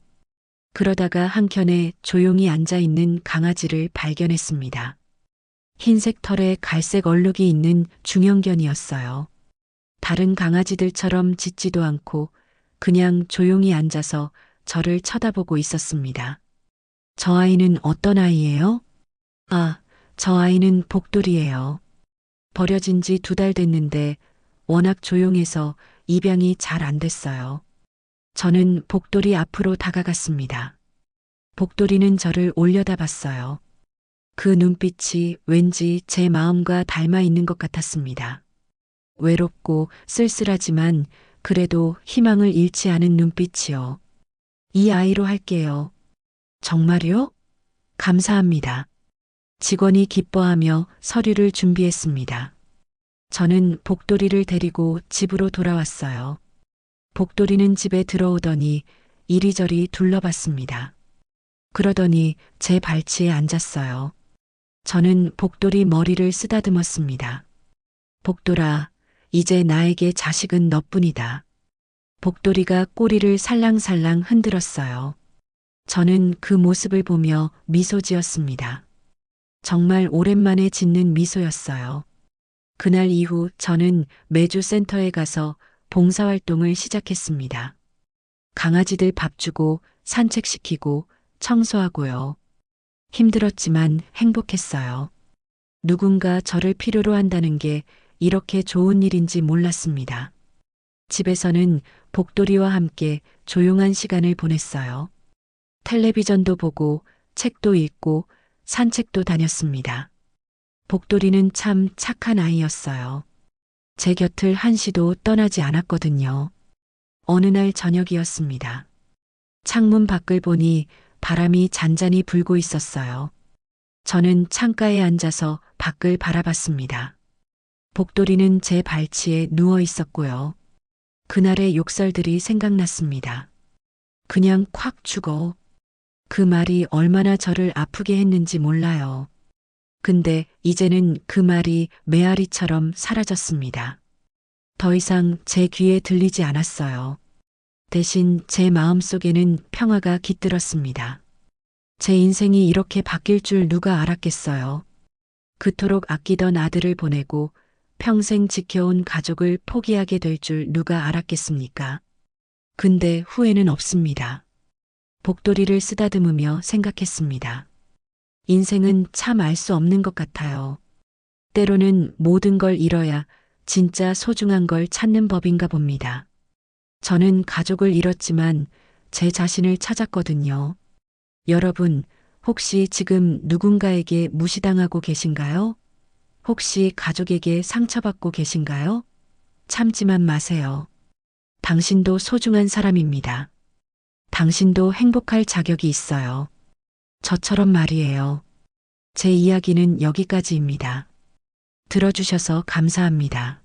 그러다가 한켠에 조용히 앉아 있는 강아지를 발견했습니다. 흰색 털에 갈색 얼룩이 있는 중형견이었어요. 다른 강아지들처럼 짖지도 않고 그냥 조용히 앉아서 저를 쳐다보고 있었습니다. 저 아이는 어떤 아이예요? 아, 저 아이는 복돌이에요. 버려진 지 2달 됐는데 워낙 조용해서 입양이 잘 안 됐어요. 저는 복돌이 앞으로 다가갔습니다. 복돌이는 저를 올려다봤어요. 그 눈빛이 왠지 제 마음과 닮아 있는 것 같았습니다. 외롭고 쓸쓸하지만 그래도 희망을 잃지 않은 눈빛이요. 이 아이로 할게요. 정말요? 감사합니다. 직원이 기뻐하며 서류를 준비했습니다. 저는 복돌이를 데리고 집으로 돌아왔어요. 복돌이는 집에 들어오더니 이리저리 둘러봤습니다. 그러더니 제 발치에 앉았어요. 저는 복돌이 머리를 쓰다듬었습니다. 복돌아, 이제 나에게 자식은 너뿐이다. 복돌이가 꼬리를 살랑살랑 흔들었어요. 저는 그 모습을 보며 미소 지었습니다. 정말 오랜만에 짓는 미소였어요. 그날 이후 저는 매주 센터에 가서 봉사활동을 시작했습니다. 강아지들 밥 주고 산책시키고 청소하고요. 힘들었지만 행복했어요. 누군가 저를 필요로 한다는 게 이렇게 좋은 일인지 몰랐습니다. 집에서는 복돌이와 함께 조용한 시간을 보냈어요. 텔레비전도 보고 책도 읽고 산책도 다녔습니다. 복돌이는 참 착한 아이였어요. 제 곁을 한시도 떠나지 않았거든요. 어느 날 저녁이었습니다. 창문 밖을 보니 바람이 잔잔히 불고 있었어요. 저는 창가에 앉아서 밖을 바라봤습니다. 복돌이는 제 발치에 누워 있었고요. 그날의 욕설들이 생각났습니다. 그냥 콱 죽어. 그 말이 얼마나 저를 아프게 했는지 몰라요. 근데 이제는 그 말이 메아리처럼 사라졌습니다. 더 이상 제 귀에 들리지 않았어요. 대신 제 마음속에는 평화가 깃들었습니다. 제 인생이 이렇게 바뀔 줄 누가 알았겠어요. 그토록 아끼던 아들을 보내고 평생 지켜온 가족을 포기하게 될 줄 누가 알았겠습니까? 근데 후회는 없습니다. 복돌이를 쓰다듬으며 생각했습니다. 인생은 참 알 수 없는 것 같아요. 때로는 모든 걸 잃어야 진짜 소중한 걸 찾는 법인가 봅니다. 저는 가족을 잃었지만 제 자신을 찾았거든요. 여러분, 혹시 지금 누군가에게 무시당하고 계신가요? 혹시 가족에게 상처받고 계신가요? 참지만 마세요. 당신도 소중한 사람입니다. 당신도 행복할 자격이 있어요. 저처럼 말이에요. 제 이야기는 여기까지입니다. 들어주셔서 감사합니다.